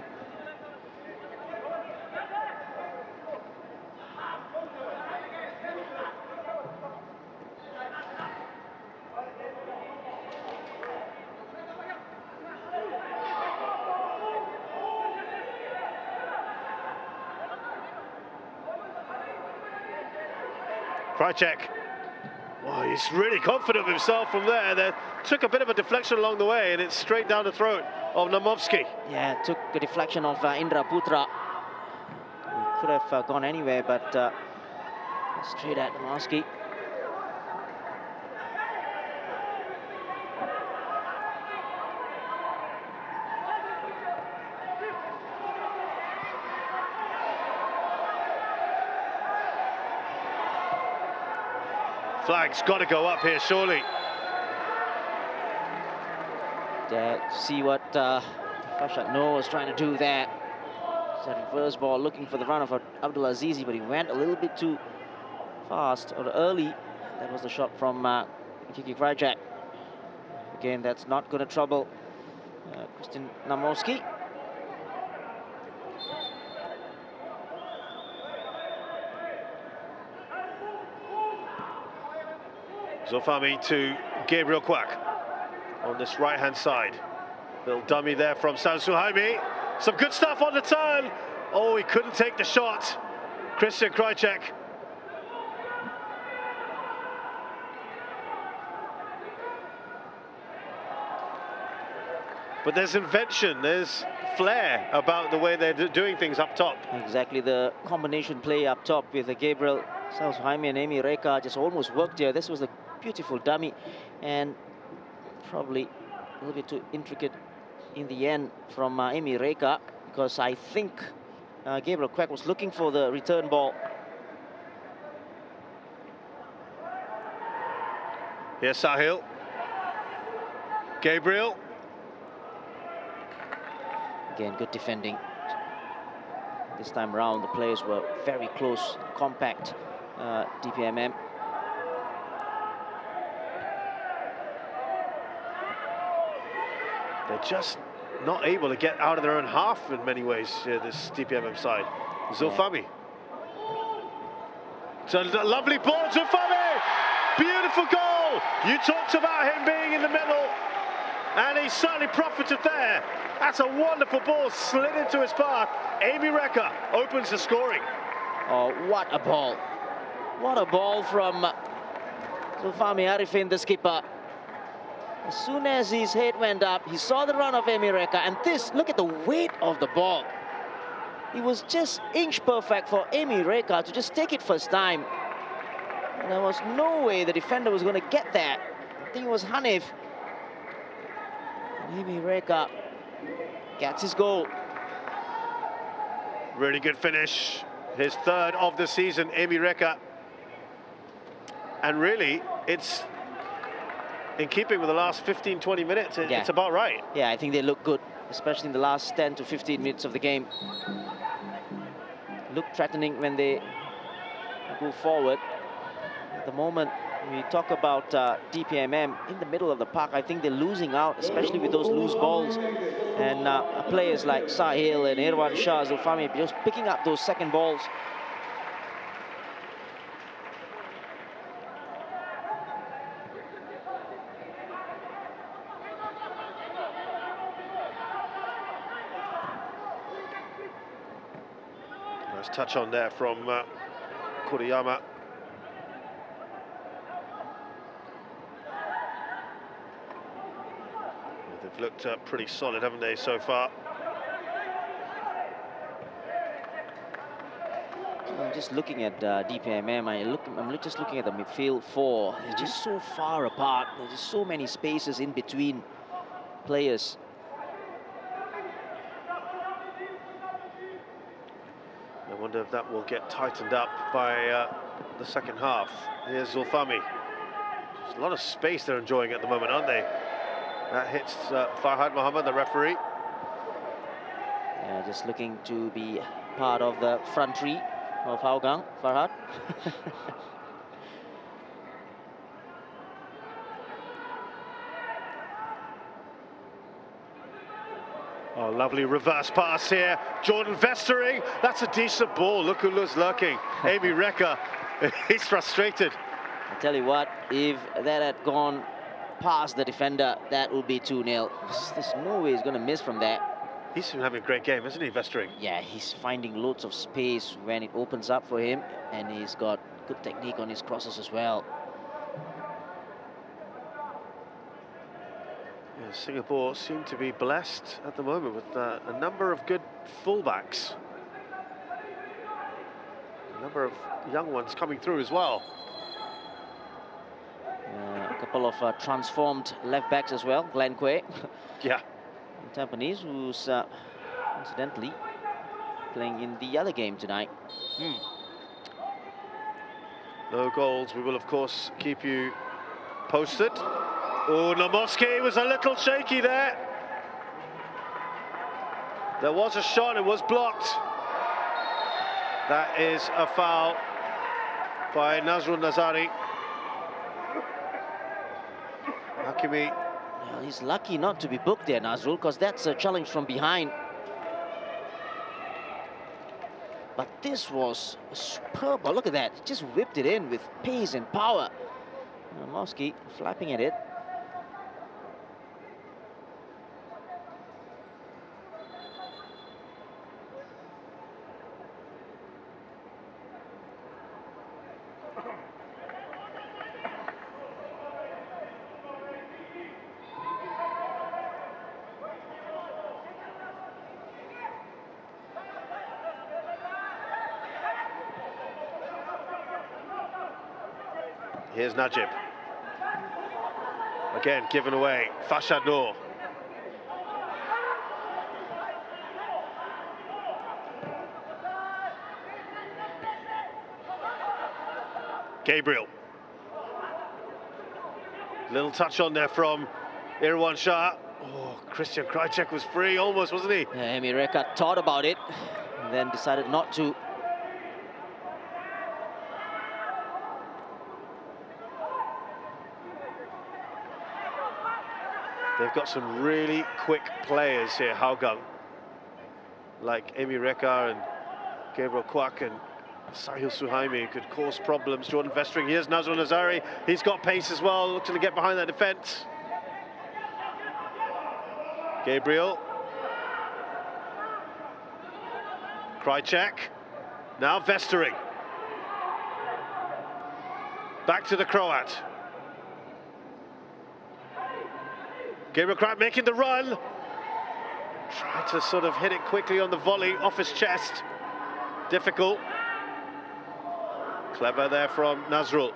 Krychek. Wow, he's really confident of himself from there. They took a bit of a deflection along the way, and it's straight down the throat of Namovsky. Yeah, took the deflection of Indra Putra. He could have gone anywhere, but straight at Namovsky. Flag's got to go up here, surely. See what Farshad Noor was trying to do there. It's a reverse ball looking for the run of Abdulaziz, but he went a little bit too fast or early. That was the shot from Kiki Krychek. Again, that's not going to trouble Christian Namovsky. Zofami to Gabriel Kwak on this right-hand side. Little dummy there from San Suhaimi. Some good stuff on the turn. Oh, he couldn't take the shot. Christian Krychek. But there's invention, there's flair about the way they're doing things up top. Exactly, the combination play up top with Gabriel, San Suhaimi and Amy Reka just almost worked here. This was a beautiful dummy and probably a little bit too intricate in the end from Amy Reka, because I think Gabriel Kwak was looking for the return ball. Here's Sahil. Gabriel. Again, good defending. This time around, the players were very close, compact, DPMM. They're just not able to get out of their own half in many ways, this DPMM side. Zulfami. It's a lovely ball, Zulfami! Beautiful goal! You talked about him being in the middle, and he certainly profited there. That's a wonderful ball, slid into his path. Amy Reka opens the scoring. Oh, what a ball. What a ball from Zulfami Arifin, the skipper. As soon as his head went up, he saw the run of Amy Reka, and this, look at the weight of the ball. It was just inch perfect for Amy Reka to just take it first time. And there was no way the defender was going to get that. I think it was Hanif. And Amy Reka gets his goal. Really good finish. His third of the season, Amy Reka. And really, it's in keeping with the last 15-20 minutes. It's about right. Yeah, I think they look good, especially in the last 10 to 15 minutes of the game. Look threatening when they go forward. At the moment, we talk about DPMM in the middle of the park. I think they're losing out, especially with those loose balls. And players like Sahil and Irwan Shah, Zulfami, just picking up those second balls. Nice touch on there from Kuriyama. They've looked pretty solid, haven't they, so far? I'm just looking at DPMM. I'm just looking at the midfield four. They're just so far apart. There's just so many spaces in between. players. I wonder if that will get tightened up by the second half. Here's Zulfami. There's a lot of space they're enjoying at the moment, aren't they? That hits Farhad Mohammed, the referee. Yeah, just looking to be part of the front three of Hougang, Farhad. Oh, lovely reverse pass here. Jordan Vestering, that's a decent ball. Look who's lurking. Amy Reka, he's frustrated. I tell you what, if that had gone past the defender, that would be 2-0. There's no way he's going to miss from that. He's been having a great game, isn't he, Vestering? Yeah, he's finding loads of space when it opens up for him, and he's got good technique on his crosses as well. Yeah, Singapore seem to be blessed at the moment with a number of good fullbacks. A number of young ones coming through as well. A couple of transformed left backs as well. Glenn Quay. Yeah. Tampines, who's incidentally playing in the other game tonight. No goals. We will, of course, keep you posted. Oh, Namoski was a little shaky there. There was a shot, it was blocked. That is a foul by Nazrul Nazari. Hakimi. Well, he's lucky not to be booked there, Nazrul, because that's a challenge from behind. But this was superb. Look at that. He just whipped it in with pace and power. Namoski flapping at it. Here's Najib. Again, given away. Fashad Noor. Gabriel. Little touch on there from Irwan Shah. Oh, Christian Krajcek was free almost, wasn't he? Yeah, Emi Reka thought about it and then decided not to. They've got some really quick players here, Hougang. Like Emi Reka and Gabriel Kwak and Sahil Suhaimi could cause problems. Jordan Vestering, here's Nazrul Nazari. He's got pace as well, looking to get behind that defence. Gabriel. Krajcek. Now Vestering. Back to the Croat. Gabriel Krajcek making the run. Tried to sort of hit it quickly on the volley off his chest. Difficult. Clever there from Nazrul.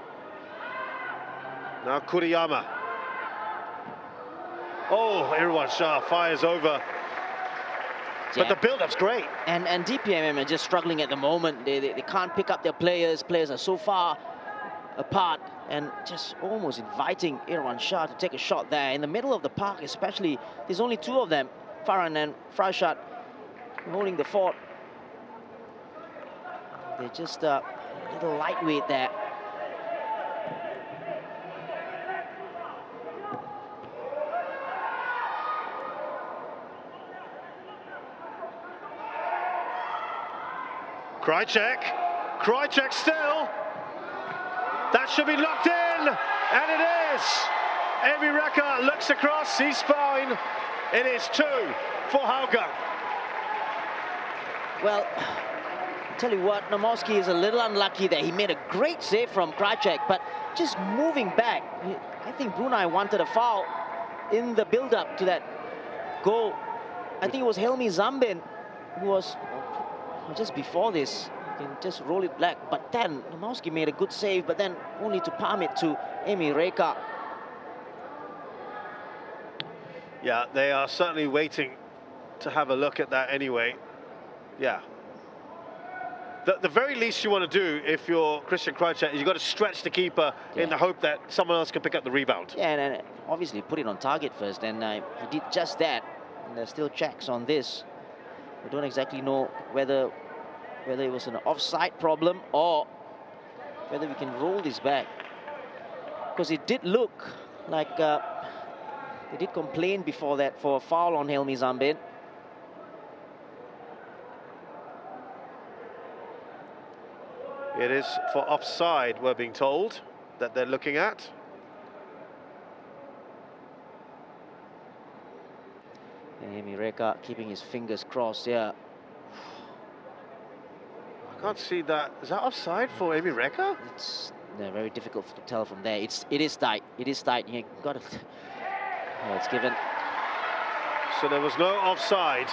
Now Kuriyama. Oh, Irwan Shah fires over. Yeah. But the build-up's great. And DPMM are just struggling at the moment. They can't pick up their players. Players are so far apart and just almost inviting Irwan Shah to take a shot there in the middle of the park, especially. There's only two of them, Farhan and Farshad, holding the fort. They're just a little lightweight there. Krajcek still. That should be locked in, and it is. Emi Reka looks across, he's fine. It is 2 for Hougang. Well, tell you what, Namoski is a little unlucky there. He made a great save from Krajcek, but just moving back. I think Brunei wanted a foul in the build-up to that goal. I think it was Helmi Zambin who was just before this. You can just roll it back, but then Namoski made a good save, but then only to palm it to Emi Reka. Yeah, they are certainly waiting to have a look at that anyway. Yeah. The very least you want to do if you're Christian Krychek is you've got to stretch the keeper in the hope that someone else can pick up the rebound. Yeah, and obviously put it on target first, and he did just that. And there's still checks on this. We don't exactly know whether it was an offside problem or whether we can roll this back. Because it did look like they did complain before that for a foul on Helmi Zambin. It is for offside, we're being told, that they're looking at. Amy Reka keeping his fingers crossed, yeah. I can't see that. Is that offside for Amy Reka? It's very difficult to tell from there. It is tight. It is tight. You got to. Oh, it's given. So there was no offside.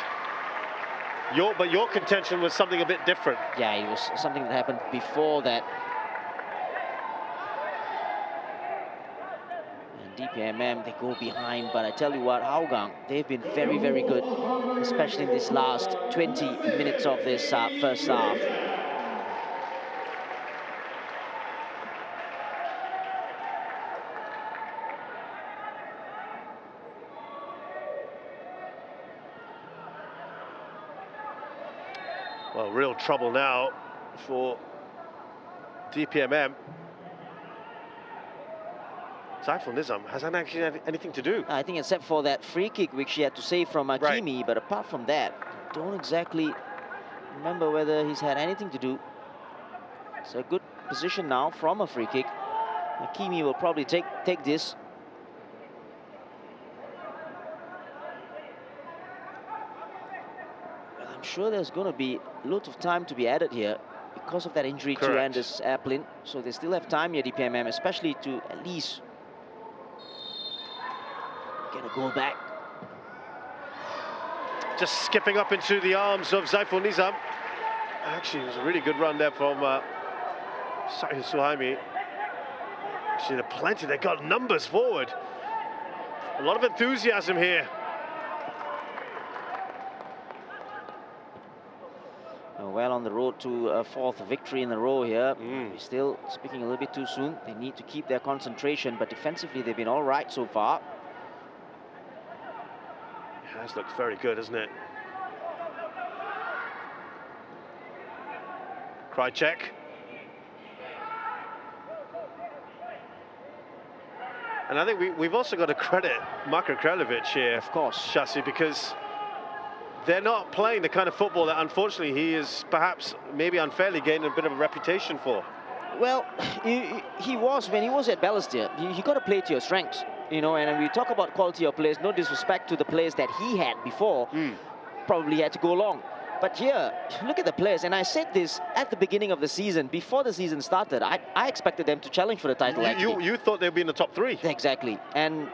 But your contention was something a bit different. Yeah, it was something that happened before that. And DPMM, they go behind, but I tell you what, Hougang, they've been very, very good, especially in this last 20 minutes of this first half. Well, real trouble now for DPMM. Saiful Nizam hasn't actually had anything to do. I think except for that free kick, which she had to save from Hakimi, but apart from that, I don't exactly remember whether he's had anything to do. It's a good position now from a free kick. Hakimi will probably take this. I'm sure there's going to be loads of time to be added here because of that injury to Anders Aplin. So they still have time here, DPMM, especially to at least get a goal back. Just skipping up into the arms of Saiful Nizam. Actually, it was a really good run there from Sahil Suhaimi. Actually, they're plenty. They've got numbers forward. A lot of enthusiasm here. Well on the road to a fourth victory in a row here. We're still speaking a little bit too soon. They need to keep their concentration, but defensively they've been all right so far. It has looked very good, hasn't it? Krychek. And I think we've also got to credit Marko Kraljevic here, of course, Shasi, because they're not playing the kind of football that, unfortunately, he is perhaps maybe unfairly gaining a bit of a reputation for. Well, he was, when he was at Balestier, you got to play to your strengths, you know, and we talk about quality of players, no disrespect to the players that he had before, probably had to go along. But here, look at the players, and I said this at the beginning of the season, before the season started, I expected them to challenge for the title, You thought they'd be in the top three. Exactly, and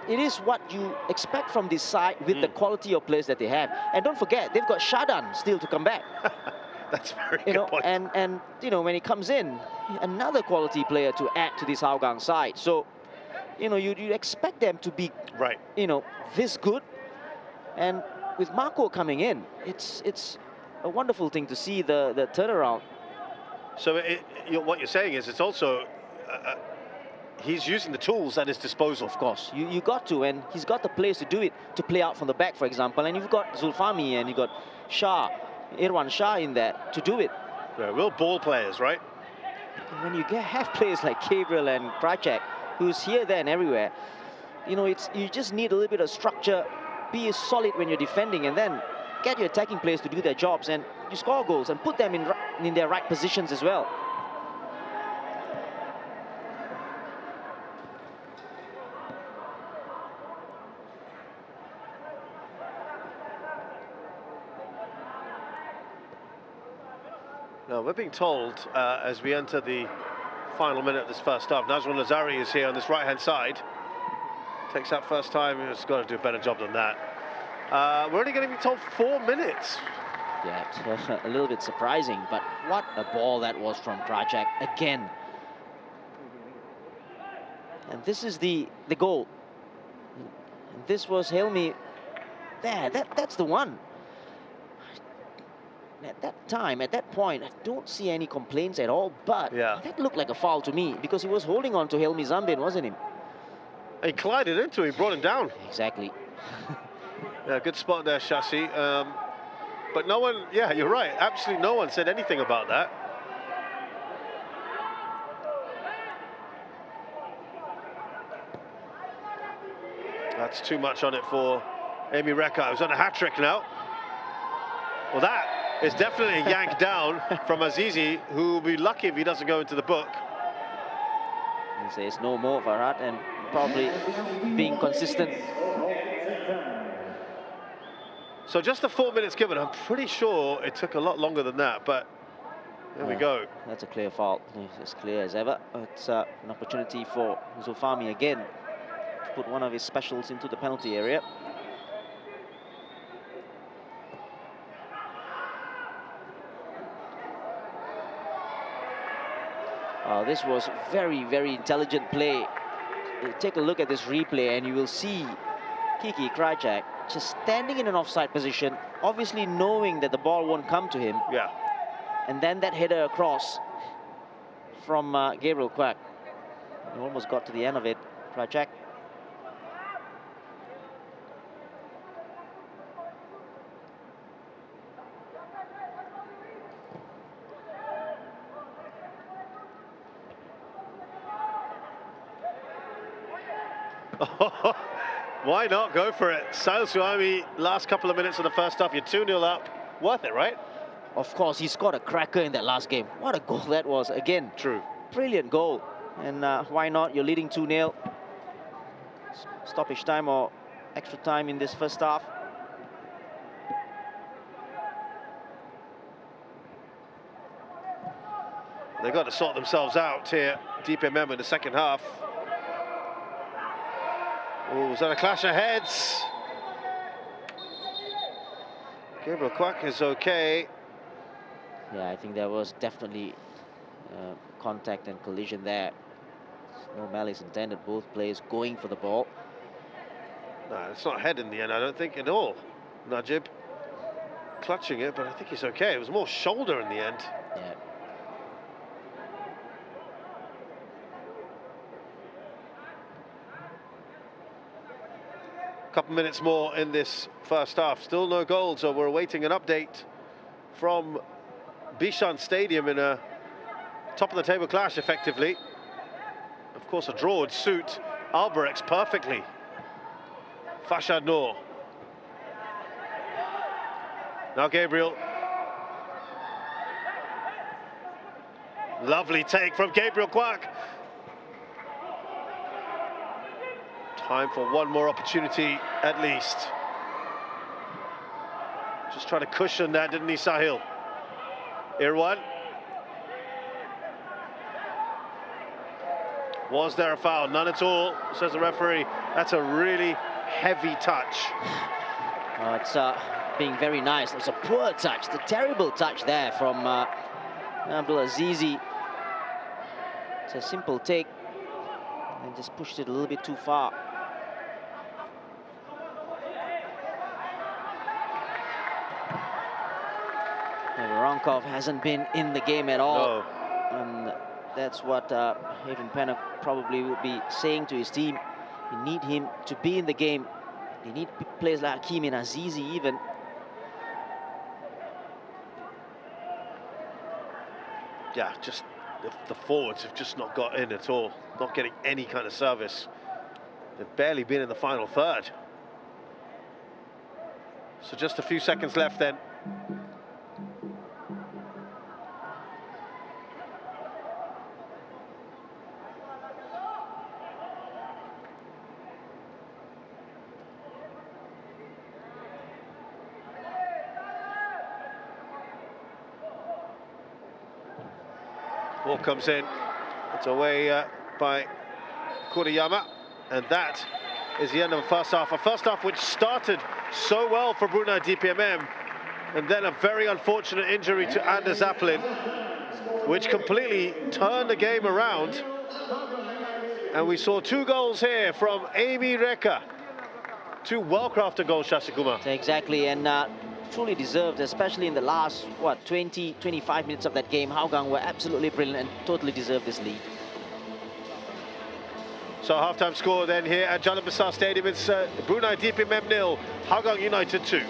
it is what you expect from this side with the quality of players that they have. And don't forget, they've got Shadan still to come back. That's very good point. And you know, when he comes in, another quality player to add to this Hougang side. So, you know, you expect them to be, you know, this good. And with Marco coming in, it's a wonderful thing to see the turnaround. So what you're saying is it's also he's using the tools at his disposal. Of course, you got to, and he's got the players to do it, to play out from the back, for example. And you've got Zulfami and you've got Shah, Irwan Shah in there to do it. Yeah, real ball players, right? And when you have players like Gabriel and Krychek, who's here, there, and everywhere, you know, you just need a little bit of structure, be solid when you're defending, and then get your attacking players to do their jobs, and you score goals and put them in their right positions as well. Now, we're being told as we enter the final minute of this first half, Nazrul Nazari is here on this right-hand side. Takes that first time, he's got to do a better job than that. We're only going to be told 4 minutes. Yeah, it's a little bit surprising, but what a ball that was from Krychek again. And this is the goal. And this was Helmi. There, that's the one. At that time, at that point, I don't see any complaints at all, but that looked like a foul to me because he was holding on to Helmi Zambin, wasn't he? He collided into him, brought him down. Exactly. Yeah, good spot there, Shashi. But no one, yeah, you're right. Absolutely no one said anything about that. That's too much on it for Amy Reka, who's on a hat-trick now. Well, that is definitely a yank down from Azizi, who will be lucky if he doesn't go into the book. He says no more, Farhat, and probably being consistent. So just the 4 minutes given, I'm pretty sure it took a lot longer than that, but there we go. That's a clear foul, as clear as ever. It's an opportunity for Zulfami again to put one of his specials into the penalty area. This was very, very intelligent play. Take a look at this replay and you will see Kiki Krajak just standing in an offside position, obviously knowing that the ball won't come to him. Yeah. And then that header across from Gabriel Kwak. He almost got to the end of it, Krajak. Why not go for it? Sahil Suami, last couple of minutes of the first half, you're 2-0 up. Worth it, right? Of course, he scored a cracker in that last game. What a goal that was. Again, true. Brilliant goal. And why not? You're leading 2-0. Stoppage time or extra time in this first half. They've got to sort themselves out here, DPMM in the second half. Oh, was that a clash of heads? Gabriel Kwak is okay. Yeah, I think there was definitely contact and collision there. No malice intended, both players going for the ball. No, it's not head in the end, I don't think at all. Najib clutching it, but I think he's okay. It was more shoulder in the end. Yeah. Couple minutes more in this first half. Still no goals, so we're awaiting an update from Bishan Stadium in a top-of-the-table clash, effectively. Of course, a draw would suit Alberex perfectly. Fashad Noor. Now Gabriel. Lovely take from Gabriel Kwak. Time for one more opportunity, at least. Just trying to cushion that, didn't he, Sahil? Irwan. Was there a foul? None at all, says the referee. That's a really heavy touch. It's being very nice. It was a poor touch, the terrible touch there from Abdul Azizi. It's a simple take and just pushed it a little bit too far. Voronkov hasn't been in the game at all. No. And that's what Haven Pennock probably will be saying to his team. You need him to be in the game. They need players like Hakim and Azizi even. Yeah, just the forwards have just not got in at all. Not getting any kind of service. They've barely been in the final third. So just a few seconds left then. Ball comes in, it's away by Kuriyama, and that is the end of the first half. A first half which started so well for Brunei DPMM, and then a very unfortunate injury to Anders Zappelin, which completely turned the game around. And we saw two goals here from Amy Reka. Two well-crafted goals, Shashikuma. Exactly, and truly deserved, especially in the last, what, 20, 25 minutes of that game. Hougang were absolutely brilliant and totally deserved this lead. So half-time score then here at Jalan Besar Stadium. It's Brunei DPMM 0, Hougang United 2.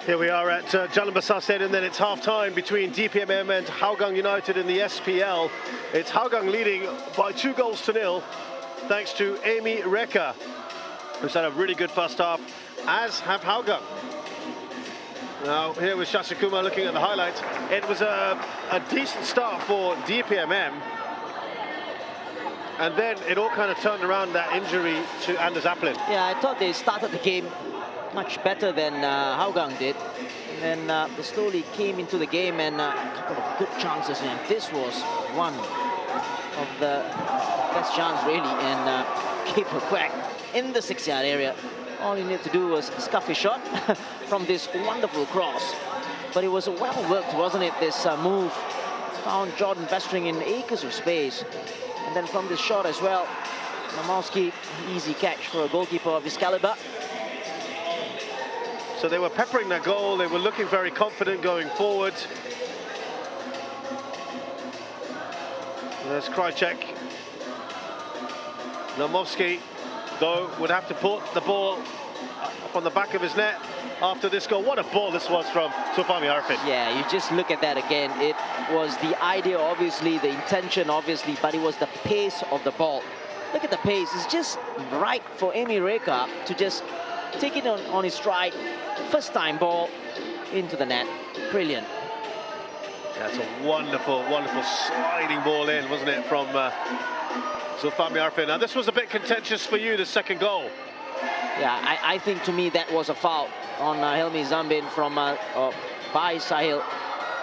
Here we are at Jalan Besar Stadium, then it's half-time between DPMM and Hougang United in the SPL. It's Hougang leading by 2-0 thanks to Amy Reka, who's had a really good first half, as have Hougang. Now, here with Shashikuma looking at the highlights. It was a decent start for DPMM, and then it all kind of turned around, that injury to Anders Applin. Yeah, I thought they started the game much better than Hougang did. And then they slowly came into the game, and a couple of good chances. And this was one of the best chances, really, and keeper crack in the 6-yard area. All he needed to do was scuff his shot from this wonderful cross. But it was well worked, wasn't it? This move found Jordan Vestring in acres of space. And then from this shot as well, Namowski, easy catch for a goalkeeper of his caliber. So they were peppering their goal, they were looking very confident going forward. There's Krychek. Namowski, though, would have to put the ball up on the back of his net after this goal. What a ball this was from Sufami Arifin. Yeah, you just look at that again. It was the idea, obviously, the intention, obviously, but it was the pace of the ball. Look at the pace. It's just right for Amy Reka to just take it on his stride. First time ball into the net. Brilliant. That's a wonderful, wonderful sliding ball in, wasn't it, from Zulfan Miarfin. Now, this was a bit contentious for you, the second goal. Yeah, I think to me that was a foul on Helmi Zambin from by Sahil.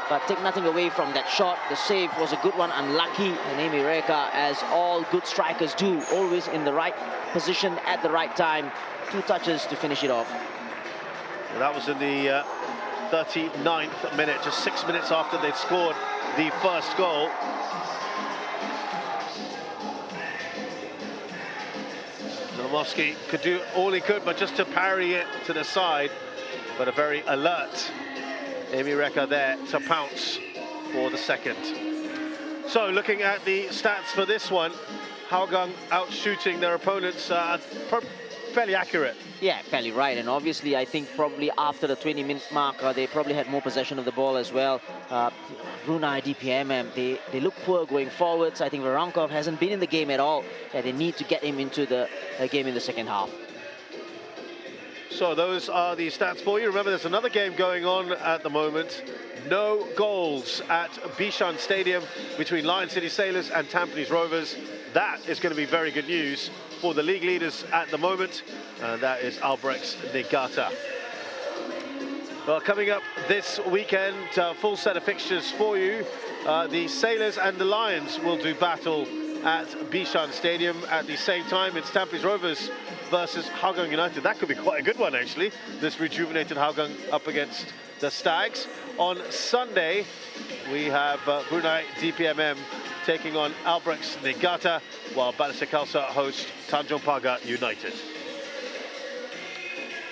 But take nothing away from that shot. The save was a good one, unlucky. And Amy Reka, as all good strikers do, always in the right position at the right time. 2 touches to finish it off. Well, that was in the 39th minute, just 6 minutes after they'd scored the first goal. Zolomovsky could do all he could, but just to parry it to the side. But a very alert Amy Reka there to pounce for the second. So looking at the stats for this one, Hougang out shooting their opponents, fairly accurate. Yeah, fairly right. And obviously, I think probably after the 20-minute mark, they probably had more possession of the ball as well. Brunei, DPMM, they look poor going forwards. I think Varankov hasn't been in the game at all. Yeah, they need to get him into the game in the second half. So those are the stats for you. Remember, there's another game going on at the moment. No goals at Bishan Stadium between Lion City Sailors and Tampines Rovers. That is going to be very good news for the league leaders at the moment, and that is Albrecht's Niigata. Well, coming up this weekend, full set of fixtures for you. The Sailors and the Lions will do battle at Bishan Stadium. At the same time, it's Tampines Rovers versus Hougang United. That could be quite a good one, actually. This rejuvenated Hougang up against the Stags. On Sunday, we have Brunei DPMM taking on Albrecht's Niigata, while Battersea Khalsa host Tanjung Pagar United.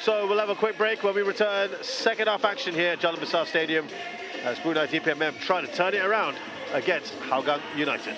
So we'll have a quick break. When we return, second half action here at Jalan Besar Stadium as Brunei DPMM try to turn it around against Hougang United.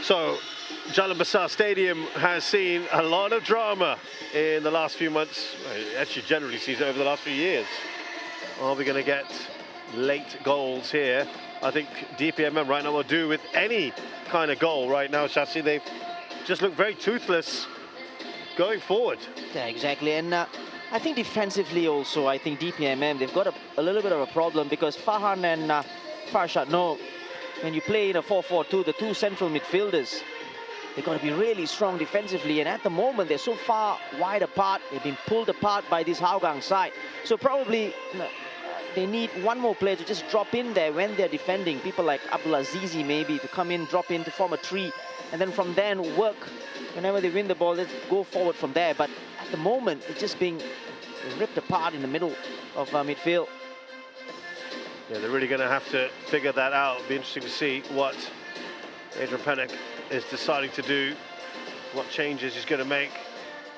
So, Jalan Besar Stadium has seen a lot of drama in the last few months. Well, actually, generally sees it over the last few years. Are we going to get late goals here? I think DPMM right now will do with any kind of goal right now, Shasi. They've just looked very toothless going forward. Yeah, exactly. And I think defensively also, I think DPMM, they've got a little bit of a problem because Farhan and Farshad know when you play in a 4-4-2, the two central midfielders, they've got to be really strong defensively. And at the moment, they're so far wide apart. They've been pulled apart by this Hougang side. So probably they need one more player to just drop in there when they're defending. People like Abdulazizi maybe to come in, drop in to form a tree. And then from there work. Whenever they win the ball, let's go forward from there. But at the moment, it's just being ripped apart in the middle of midfield. Yeah, they're really going to have to figure that out. It'll be interesting to see what Adrian Pennock is deciding to do, what changes he's going to make,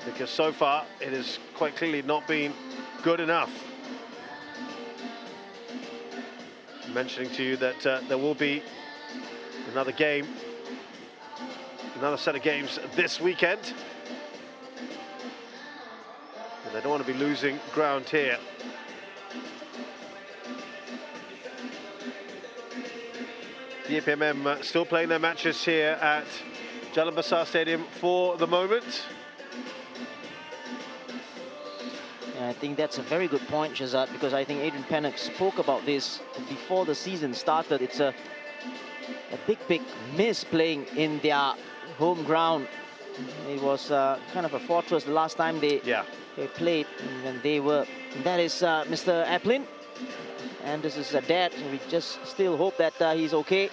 because so far it has quite clearly not been good enough. Mentioning to you that there will be another game, another set of games this weekend. And they don't want to be losing ground here. DPMM still playing their matches here at Jalan Besar Stadium for the moment. Yeah, I think that's a very good point, Shazad, because I think Adrian Pennock spoke about this before the season started. It's a big miss playing in their home ground. It was kind of a fortress the last time they played when they were. And that is Mr. Aplin. And this is Dad. We just still hope that he's okay.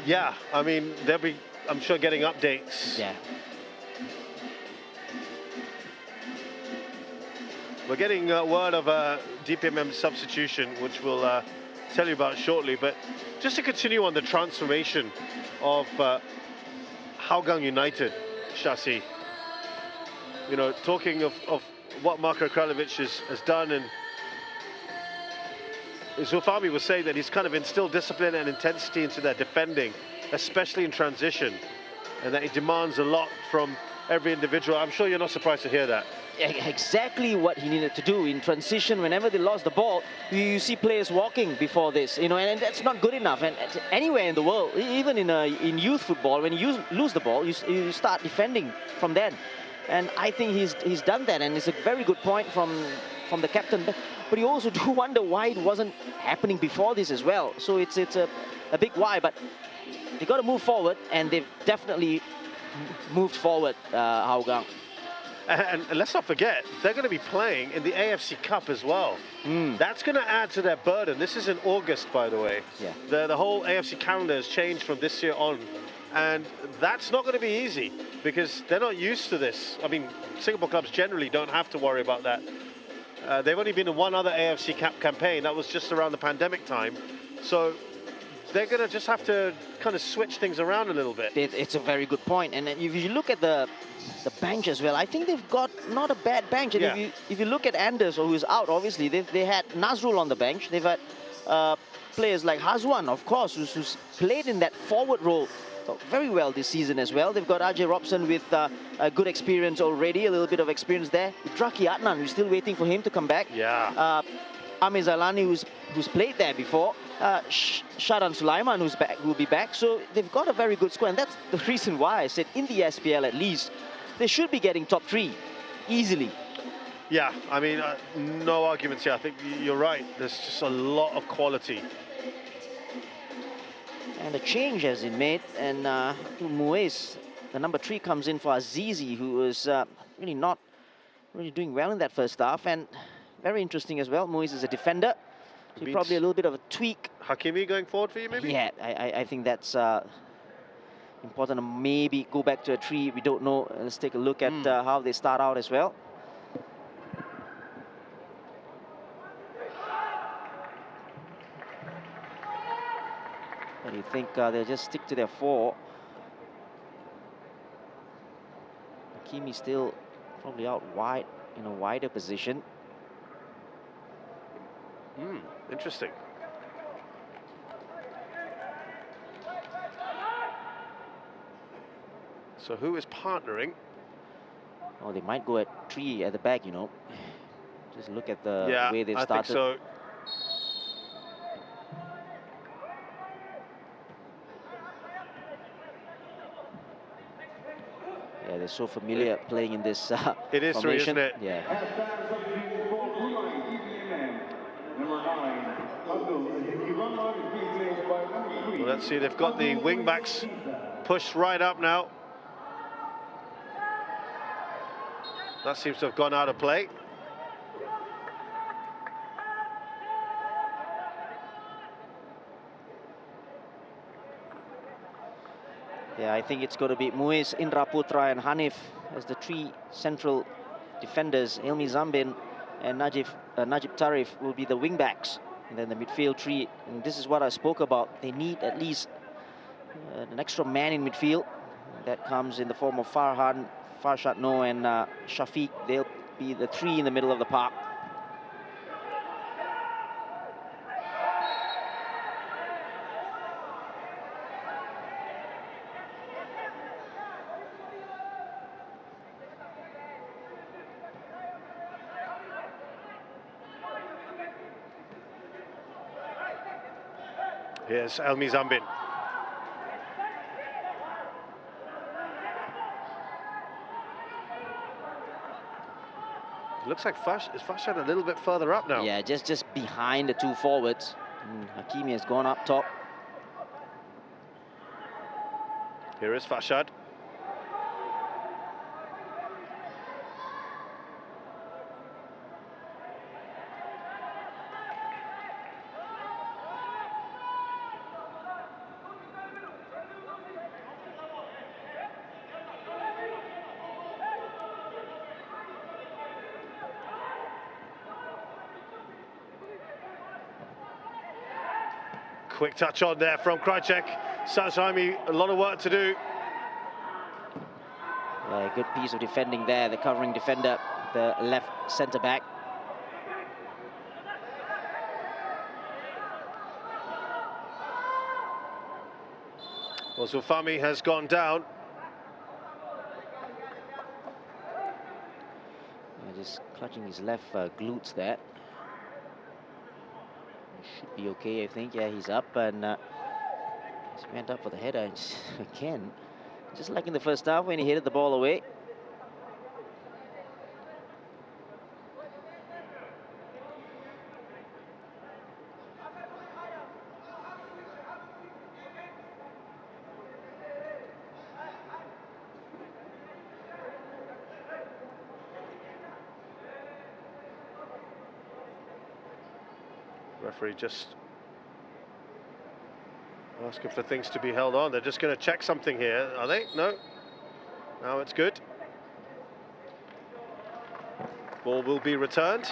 Yeah, I mean, they'll be, I'm sure, getting updates. Yeah. We're getting word of a DPMM substitution, which we'll tell you about shortly. But just to continue on the transformation of Hougang United, Shasi. You know, talking of what Marko Kraljevic has done, and Zulfami was saying that he's kind of instilled discipline and intensity into their defending, especially in transition, and that it demands a lot from every individual. I'm sure you're not surprised to hear that. Exactly what he needed to do in transition. Whenever they lost the ball, you see players walking before this, you know, and that's not good enough. And anywhere in the world, even in youth football, when you lose the ball, you start defending from then. And I think he's done that, and it's a very good point from the captain. But you also do wonder why it wasn't happening before this as well. So it's a big why, but they got to move forward, and they've definitely moved forward, Hougang. And let's not forget, they're going to be playing in the AFC Cup as well. That's going to add to their burden. This is in August, by the way. Yeah. The whole AFC calendar has changed from this year on. And that's not going to be easy because they're not used to this. I mean, Singapore clubs generally don't have to worry about that. They've only been in one other AFC Cup campaign. That was just around the pandemic time. So they're going to just have to kind of switch things around a little bit. It's a very good point. And if you look at the bench as well, I think they've got not a bad bench. And Yeah. if you look at Anders, who's out, obviously, they had Nazrul on the bench. They've had players like Hazwan, of course, who's played in that forward role very well this season as well. They've got Ajay Robson with a good experience already, a little bit of experience there. Draki Adnan, we're still waiting for him to come back. Yeah. Amir Zalani, who's played there before. Shadan Sulaiman, who'll be back. So they've got a very good squad, and that's the reason why I said in the SPL at least, they should be getting top 3 easily. Yeah, I mean, no arguments here. I think you're right. There's just a lot of quality. And a change has been made, and Muiz, the number 3, comes in for Azizi, who was really not doing well in that first half. And very interesting as well, Muiz is a defender, so probably a little bit of a tweak. Hakimi going forward for you, maybe? Yeah, I think that's important to maybe go back to a 3. We don't know. Let's take a look at how they start out as well. But you think they'll just stick to their 4. Hakimi still probably out wide in a wider position. Interesting. So who is partnering? Oh, they might go at 3 at the back, you know. Just look at the way they've I started. think so. Yeah, they're so familiar playing in this It is 3, formation. isn't it? Yeah. Well, let's see, they've got the wing backs pushed right up now. That seems to have gone out of play. Yeah, I think it's going to be Muiz, Indra Putra and Hanif as the 3 central defenders. Helmi Zambin and Najib Tarif will be the wing backs. And then the midfield 3, and this is what I spoke about. They need at least an extra man in midfield. That comes in the form of Farhan, Farshad No and Shafiq. They'll be the 3 in the middle of the park. Here's Helmi Zambin. It looks like Farshad a little bit further up now. Yeah, just behind the 2 forwards. And Hakimi has gone up top. Here is Farshad. Quick touch on there from Krajcek. Sasaimi, a lot of work to do. Yeah, good piece of defending there. The covering defender, the left centre back. Well, Zulfami has gone down. Yeah, just clutching his left glutes there. Should be okay, I think. Yeah, he's up and he went up for the header again. Just like in the first half when he headed the ball away. Referee just asking for things to be held on. They're just going to check something here, are they? No? Now it's good. Ball will be returned.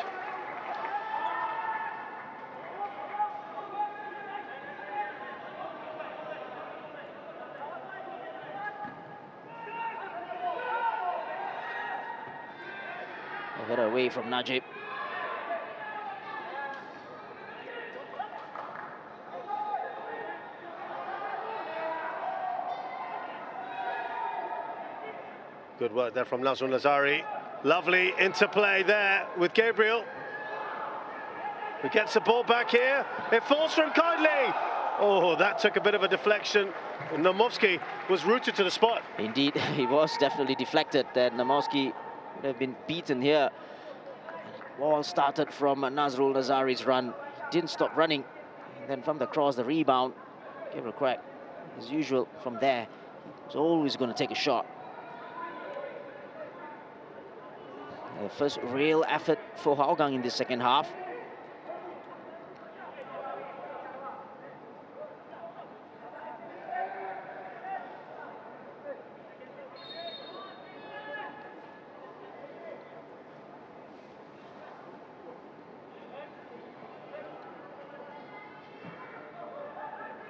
A header away from Najib. Good work there from Nazrul Nazari. Lovely interplay there with Gabriel. Who gets the ball back here. It falls from kindly. Oh, that took a bit of a deflection. Namovsky was rooted to the spot. Indeed, he was definitely deflected. That Namovsky would have been beaten here. Ball started from Nazrul Nazari's run. He didn't stop running. And then from the cross, the rebound gave it a crack. As usual, from there, he was always going to take a shot. The first real effort for Hougang in the second half.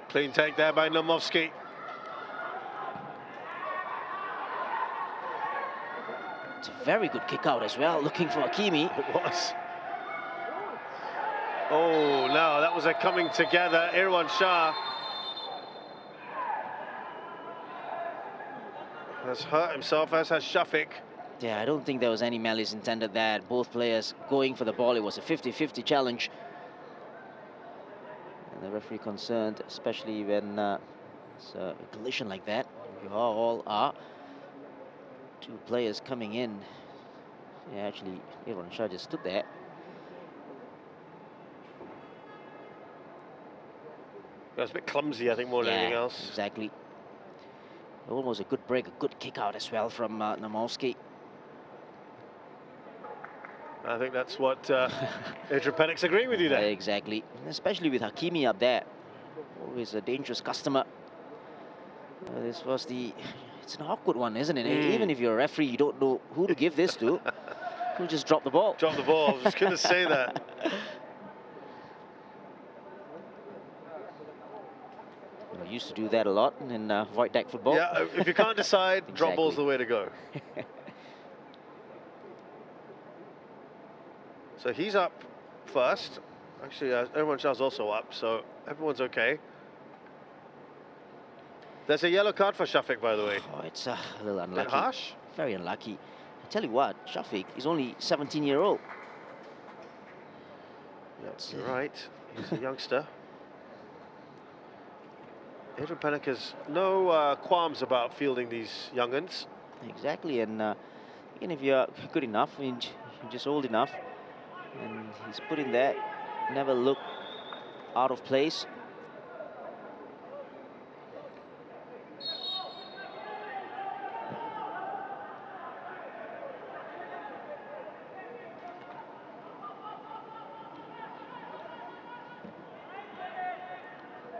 Clean take there by Namovsky. It's a very good kick out as well, looking for Hakimi. It was. Oh, no, that was a coming together. Irwan Shah. has hurt himself, as has Shafiq. Yeah, I don't think there was any malice intended there. Both players going for the ball. It was a 50-50 challenge. And the referee concerned, especially when it's a collision like that. You all are. Two players coming in. Yeah, actually, Aaron Shah just stood there. That was a bit clumsy, I think, more than anything else. Exactly. Almost a good break, a good kick out as well from Namowski. I think that's what Adrian Pennick's agreeing with you there. Exactly, especially with Hakimi up there. Always a dangerous customer. This was it's an awkward one, isn't it? Even if you're a referee, you don't know who to give this to. Who just dropped the ball? Drop the ball, I was just going to say that. I used to do that a lot in void deck football. Yeah, if you can't decide, Exactly. drop ball's the way to go. So he's up first. Actually, everyone else also up, so everyone's okay. There's a yellow card for Shafiq, by the way. Oh, it's a little unlucky. Bit harsh. Very unlucky. I tell you what, Shafiq is only 17-year-old. That's right. He's a youngster. Adrian Pennick has no qualms about fielding these young'uns. Exactly, and even if you're good enough, you're just old enough, and he's put in there, never look out of place.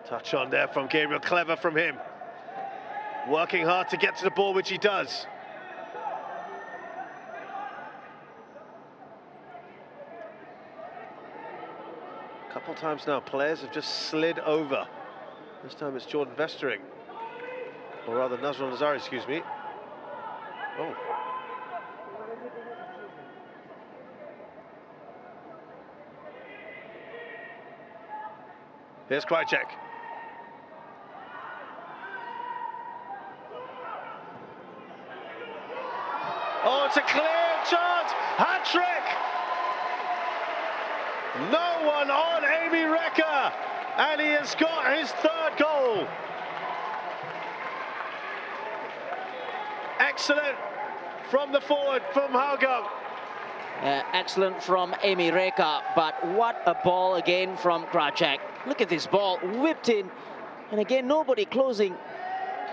Touch on there from Gabriel, clever from him. Working hard to get to the ball, which he does. A couple times now, players have just slid over. This time it's Jordan Vestering. Or rather, Nazrul Nazari, excuse me. Oh. Here's Krycek. Oh, it's a clear chance! Hat-trick! No one on Amy Rekha, and he has got his third goal. Excellent from the forward, from Hougang. Excellent from Amy Rekha, but what a ball again from Krycek. Look at this ball, whipped in, and again nobody closing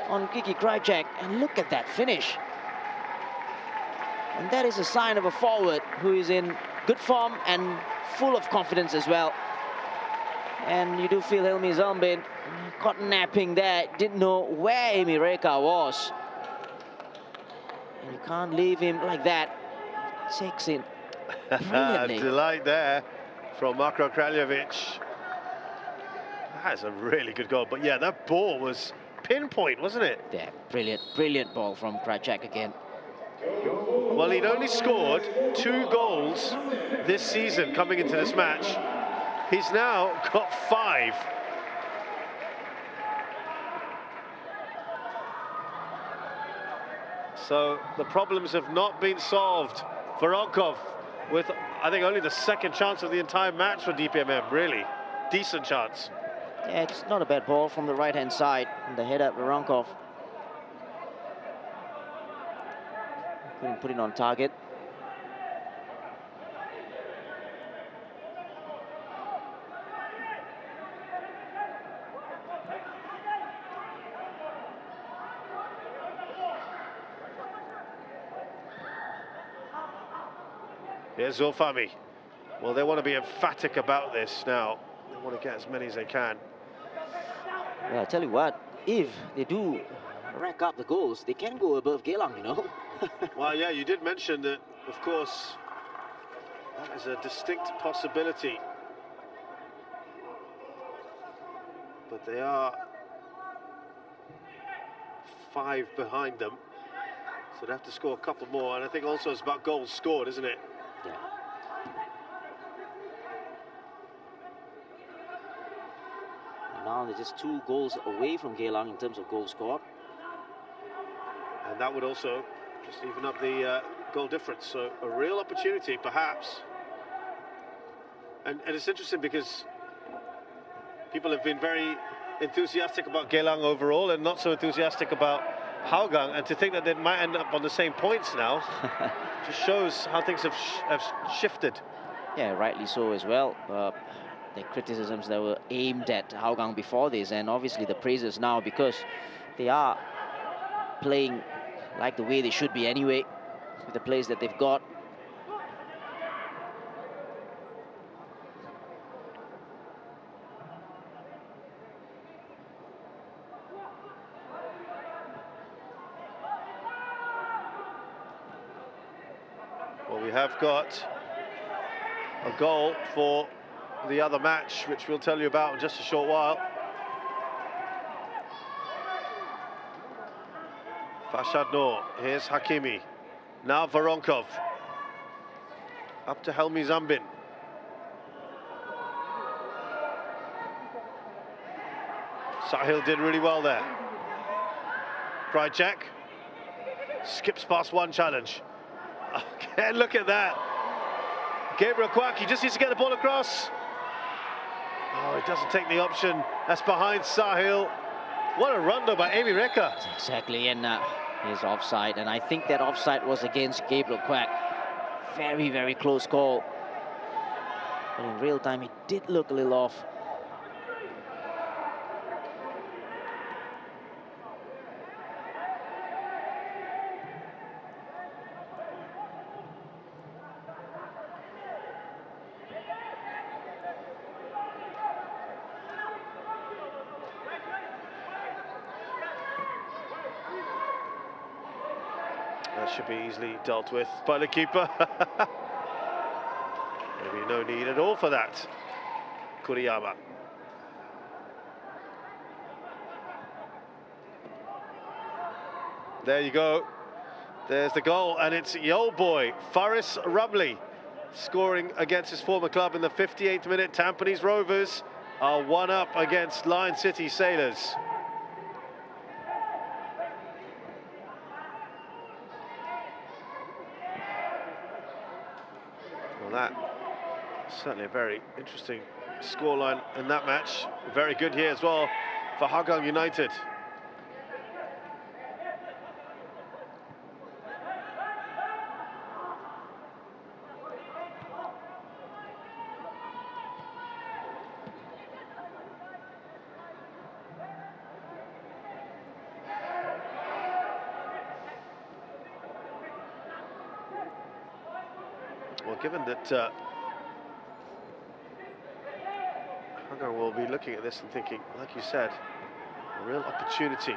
on Kiki Krycek, and look at that finish. And that is a sign of a forward who is in good form and full of confidence as well. And you do feel Hilmi Zalmbin caught napping there, didn't know where Amy Rekha was. And you can't leave him like that. Takes in brilliantly. Delight there from Marko Kraljevic. That's a really good goal. But yeah, that ball was pinpoint, wasn't it? Yeah, brilliant, brilliant ball from Krycek again. Well, he'd only scored 2 goals this season coming into this match. He's now got 5. So the problems have not been solved for Onkov, with, I think, only the second chance of the entire match for DPMM, really. Decent chance. Yeah, it's not a bad ball from the right-hand side. And the header, Voronkov couldn't put it on target. Here's Zulfami. Well, they want to be emphatic about this now. They want to get as many as they can. Yeah, I tell you what, if they do rack up the goals, they can go above Geylang, you know. Well, yeah, you did mention that, of course, that is a distinct possibility. But they are 5 behind them, so they have to score a couple more. And I think also it's about goals scored, isn't it? Yeah. And now they're just 2 goals away from Geylang in terms of goals scored. And that would also just even up the goal difference. So a real opportunity, perhaps. And it's interesting because people have been very enthusiastic about Jalan overall and not so enthusiastic about Hougang. And to think that they might end up on the same points now just shows how things have shifted. Yeah, rightly so as well. The criticisms that were aimed at Hougang before this, and obviously the praises now, because they are playing like the way they should be anyway, with the players that they've got. Well, we have got a goal for the other match, which we'll tell you about in just a short while. Fashad Noor, here's Hakimi. Now Voronkov. Up to Helmi Zambin. Sahil did really well there. Krychek skips past one challenge. Okay, look at that. Gabriel Kwak, he just needs to get the ball across. Oh, he doesn't take the option. That's behind Sahil. What a run though by Amy Reka. Exactly, and he's offside, and I think that offside was against Gabriel Kwak. Very, very close call. But in real time, he did look a little off. That should be easily dealt with by the keeper. Maybe no need at all for that. Kuriyama. There you go. There's the goal, and it's the old boy, Faris Rumley, scoring against his former club in the 58th minute. Tampines Rovers are 1-up against Lion City Sailors. Well, that certainly a very interesting scoreline in that match. Very good here as well for Hougang United. Well, given that Hougang will be looking at this and thinking, like you said, a real opportunity.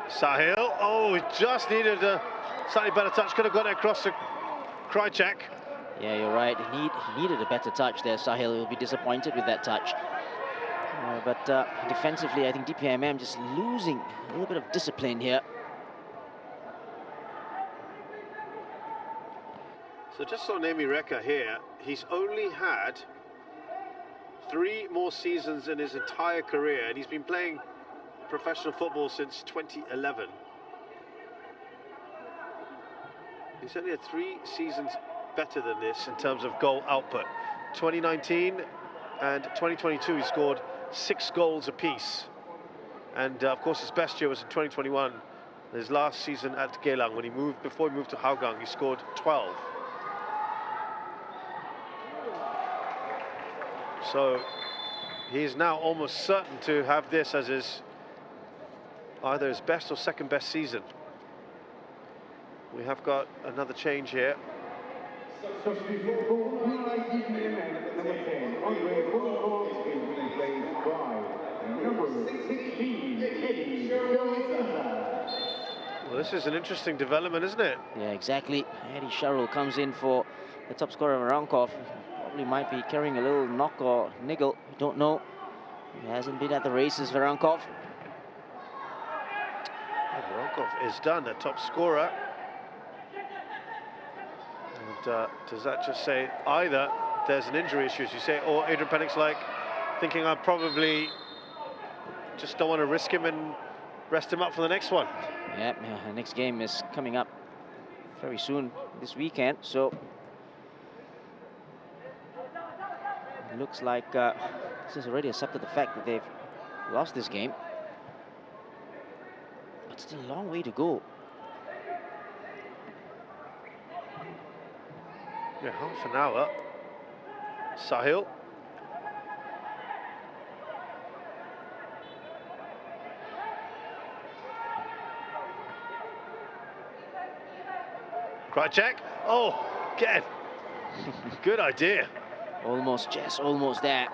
Sahil, oh, he just needed a slightly better touch, could have got it across to Krychek. Yeah, you're right. He needed a better touch there. Sahil will be disappointed with that touch. But defensively, I think DPMM just losing a little bit of discipline here. So just on Amy Reka here, he's only had 3 more seasons in his entire career, and he's been playing professional football since 2011. He's only had 3 seasons better than this in terms of goal output. 2019 and 2022 he scored 6 goals apiece. And of course his best year was in 2021, his last season at Jalan, when before he moved to Hougang, he scored 12. So he's now almost certain to have this as his either his best or second best season. We have got another change here. Well, this is an interesting development, isn't it? Yeah, exactly. Eddie Sharul comes in for the top scorer, Voronkov. Probably might be carrying a little knock or niggle. We don't know. He hasn't been at the races, Voronkov. Voronkov is done, the top scorer. And does that just say either there's an injury issue, as you say, or Adrian Pennick's like thinking I'm probably just don't want to risk him and rest him up for the next one. Yeah, the next game is coming up very soon this weekend, so it looks like this has already accepted the fact that they've lost this game. But still a long way to go. Yeah, half an hour. Sahil. Krajcek. Oh, again. Good idea. Almost, just almost there.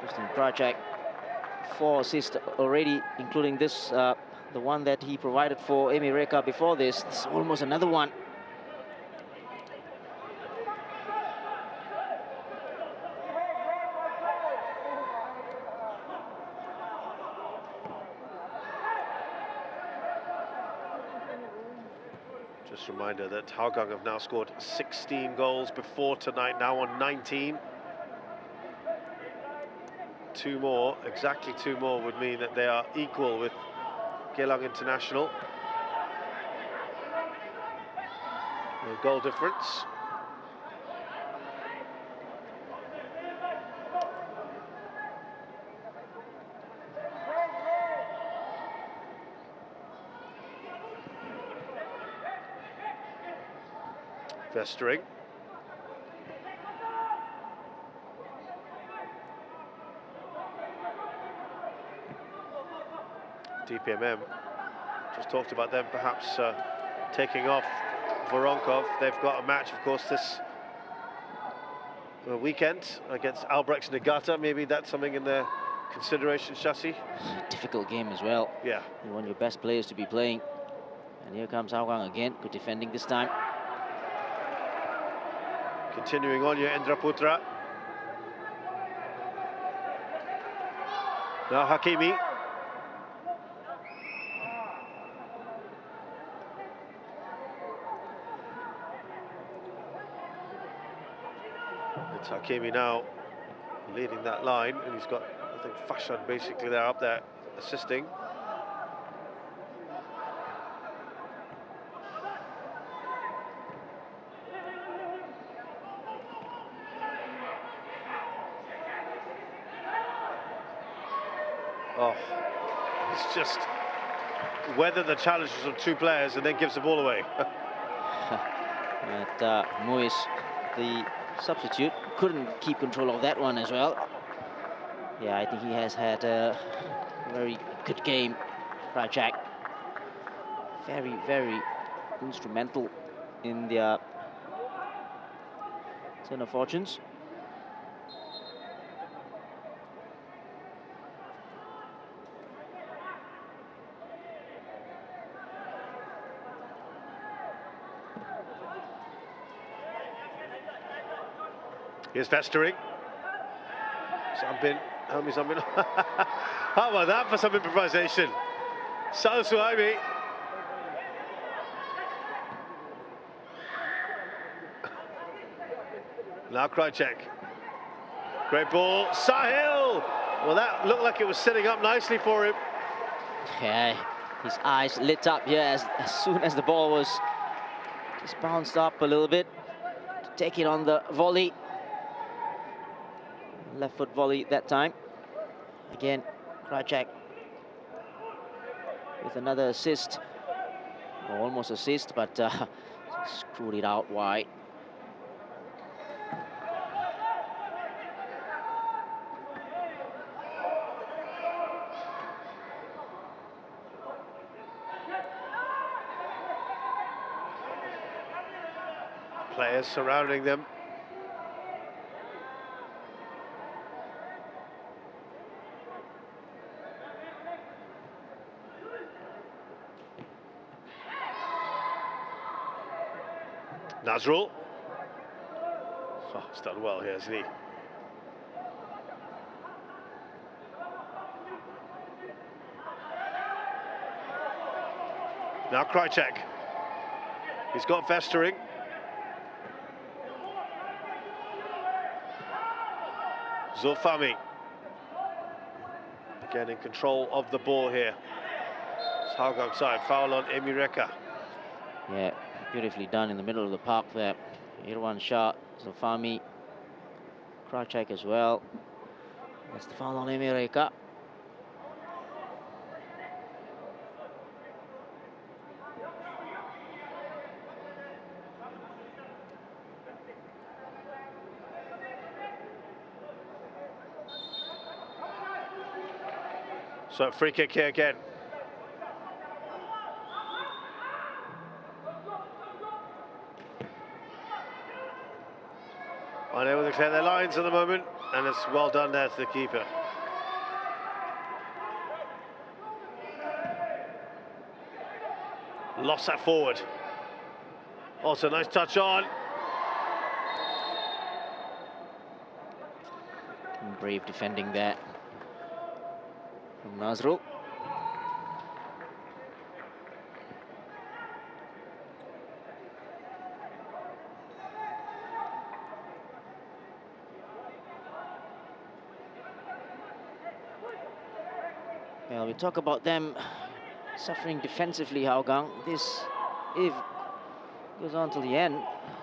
Kristen Krajcek, 4 assists already, including this, the one that he provided for Amy Reka before this. This is almost another one. Just a reminder that Hougang have now scored 16 goals before tonight, now on 19. 2 more, exactly 2 more would mean that they are equal with Jalan International. No goal difference. Festering. DPMM, just talked about them perhaps taking off Voronkov. They've got a match, of course, this weekend against Albrechts Niigata. Maybe that's something in their consideration, Shasi. Difficult game as well. Yeah. You want your best players to be playing. And here comes Hougang again, good defending this time. Continuing on, your Indra Putra. Now Hakimi. It's Hakimi now leading that line, and he's got, I think, Fashan basically there up there assisting. Oh, it's just weather the challenges of 2 players and then gives the ball away. But Moise, the substitute, couldn't keep control of that one as well. Yeah, I think he has had a very good game, Krajcek. Very, very instrumental in their turn of fortunes. Here's Festering. Helmi Zambin. How about that for some improvisation? Sal Suhaimi. Now Krajcek. Great ball. Sahil! Well, that looked like it was setting up nicely for him. Yeah, his eyes lit up here as soon as the ball was just bounced up a little bit to take it on the volley. Left foot volley that time. Again, Krajcek with another assist. Or almost assist, but screwed it out wide. Players surrounding them. Nazrul. Oh, he's done well here, hasn't he? Now Krajcek. He's got Festering. Zulfami. Again in control of the ball here. It's Hougang side, foul on Amy Reka. Yeah, beautifully done in the middle of the park there. Irwan Shah, Zulfami, Krajcik as well. That's the foul on Amy Reka. So free kick here again. Unable to clear their lines at the moment, and it's well done there to the keeper. Lost that forward. Also nice touch on. Brave defending that from Nazrul. Well, we talk about them suffering defensively, Hougang. This, if goes on to the end,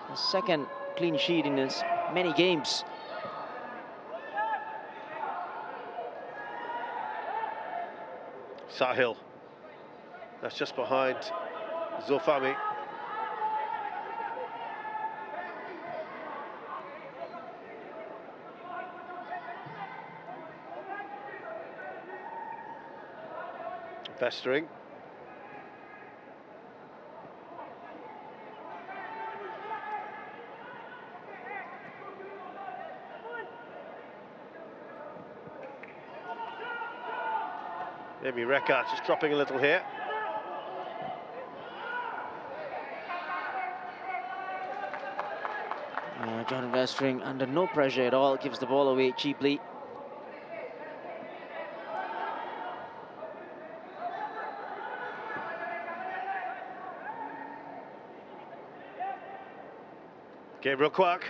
the second clean sheet in as many games. Sahil. That's just behind Zulfami. Festering. Maybe Reka just dropping a little here. John Vestring under no pressure at all, gives the ball away cheaply. Gabriel Kwak.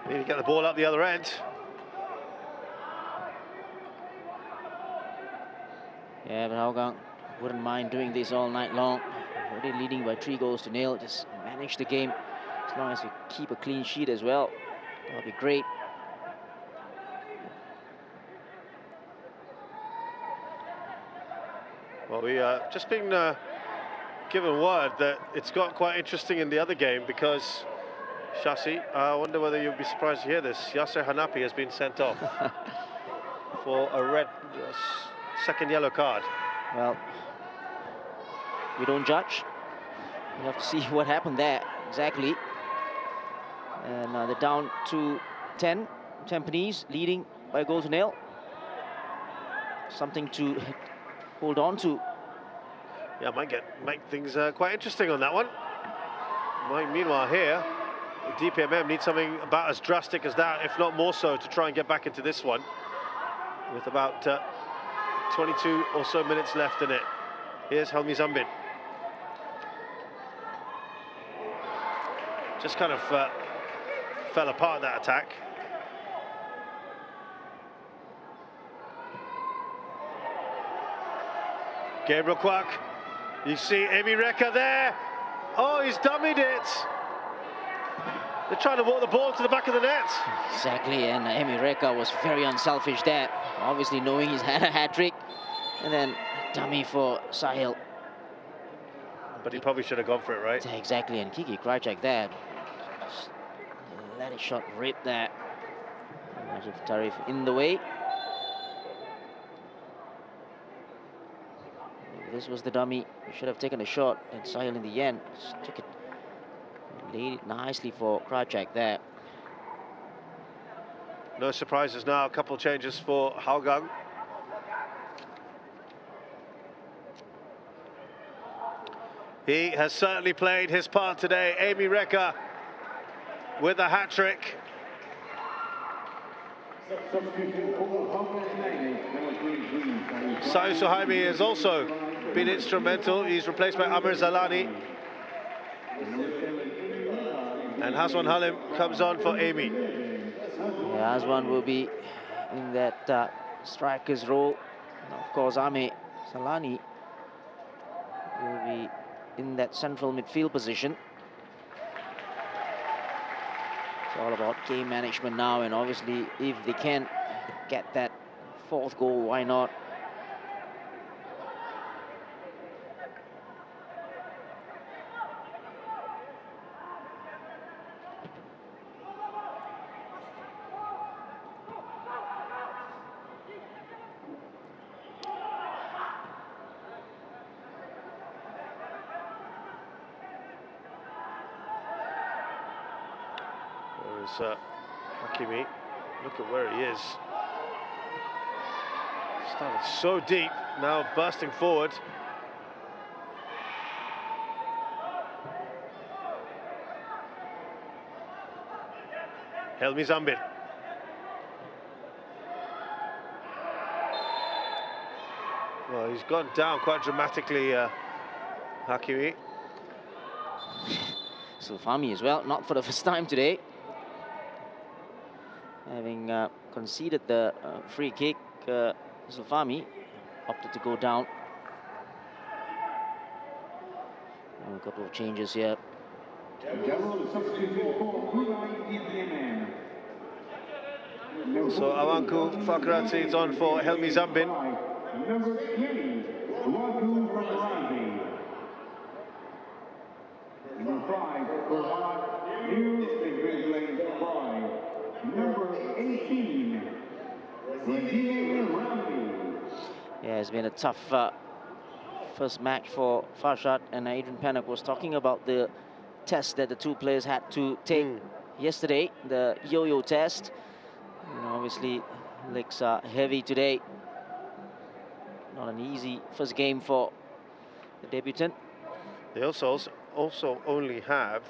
Need to get the ball up the other end. Yeah, but Hougang wouldn't mind doing this all night long. Already leading by 3-0. Just manage the game as long as we keep a clean sheet as well. That'll be great. Well, we just been given word that it's got quite interesting in the other game because Shasi, I wonder whether you'll be surprised to hear this. Yasser Hanapi has been sent off for a red second yellow card. Well, we don't judge. We have to see what happened there exactly. And they're down to 10. Tampines leading by a goal to nil. Something to hold on to. Yeah, might make things quite interesting on that one. Meanwhile here, DPMM needs something about as drastic as that, if not more so, to try and get back into this one. With about 22 or so minutes left in it. Here's Helmi Zambin. Just kind of fell apart, that attack. Gabriel Kwak. You see Amy Reka there. Oh, he's dummied it. They're trying to walk the ball to the back of the net. Exactly, and Amy Reka was very unselfish there. Obviously knowing he's had a hat-trick. And then dummy for Sahil. But he probably should have gone for it, right? Exactly, and Kiki Krajcik there. Just let it shot rip there. Majid Tarif in the way. This was the dummy. He should have taken a shot, and Sahil in the end just took it, laid it nicely for Krajcik there. No surprises now. A couple of changes for Hougang. He has certainly played his part today. Amy Reka with a hat-trick. Sai Suhaimi has also been instrumental. He's replaced by Amir Zalani. And Haswan Halim comes on for Amy. Yeah, Haswan will be in that striker's role. And of course, Amir Zalani will be in that central midfield position. It's all about game management now, and obviously if they can get that fourth goal, why not? There's Hakimi. Look at where he is. Started so deep, now bursting forward. Helmi Zambin. Well, he's gone down quite dramatically, Hakimi. Sulfami as well, not for the first time today. Having conceded the free kick, Sulfami opted to go down. And a couple of changes here. So Awanku Fakrati is on for Helmi Zambin. Number 20, Awanku Fakrati. Number 5, Farhad New is by number 18, Rajiv Ramli. Yeah, it's been a tough first match for Farshad, and Adrian Pennock was talking about the test that the two players had to take yesterday, the yo-yo test. And obviously, legs are heavy today. Not an easy first game for the debutant. They also only have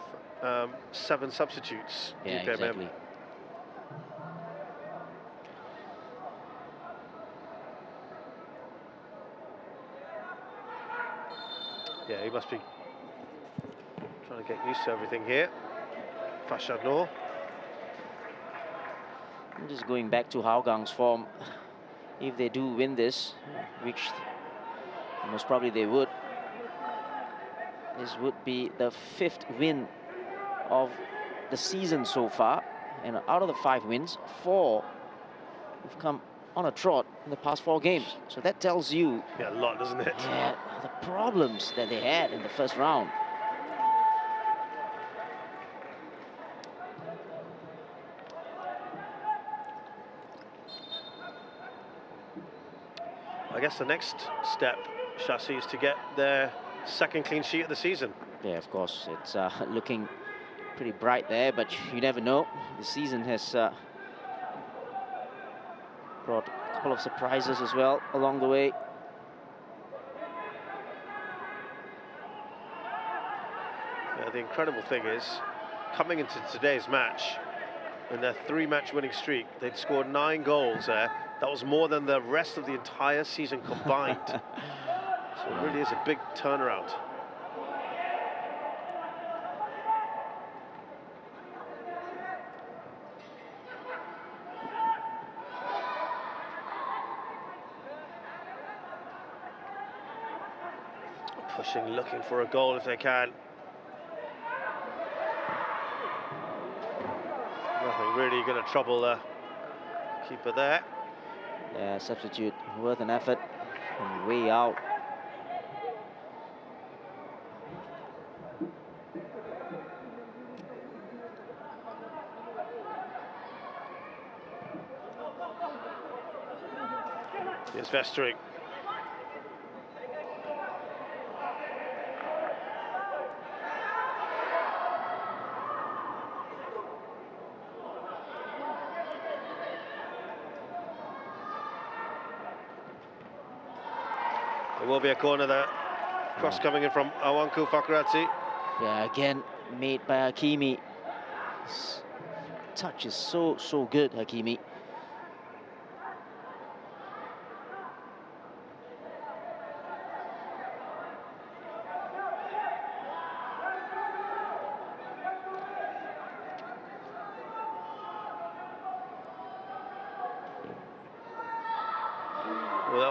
7 substitutes. Yeah, DPMM. exactly. Yeah, he must be trying to get used to everything here. Farshad Noor. I'm just going back to Hougang form. If they do win this, which most probably they would, this would be the 5th win of the season so far. And out of the 5 wins, 4 have come on a trot in the past 4 games. So that tells you, Yeah, a lot, doesn't it? yeah, the problems that they had in the first round. I guess the next step, Shasi, is to get their 2nd clean sheet of the season. Yeah, of course, it's looking pretty bright there, but you never know. The season has brought a couple of surprises as well along the way. Yeah, the incredible thing is, coming into today's match, in their 3-match winning streak, they'd scored 9 goals there. That was more than the rest of the entire season combined. So it really is a big turnaround. Pushing, looking for a goal if they can. Nothing really going to trouble the keeper there. Yeah, substitute worth an effort from way out. Here's Vestering. There will be a corner there. Cross coming in from Awanku Fakrati. Yeah, again made by Hakimi. His touch is so good, Hakimi.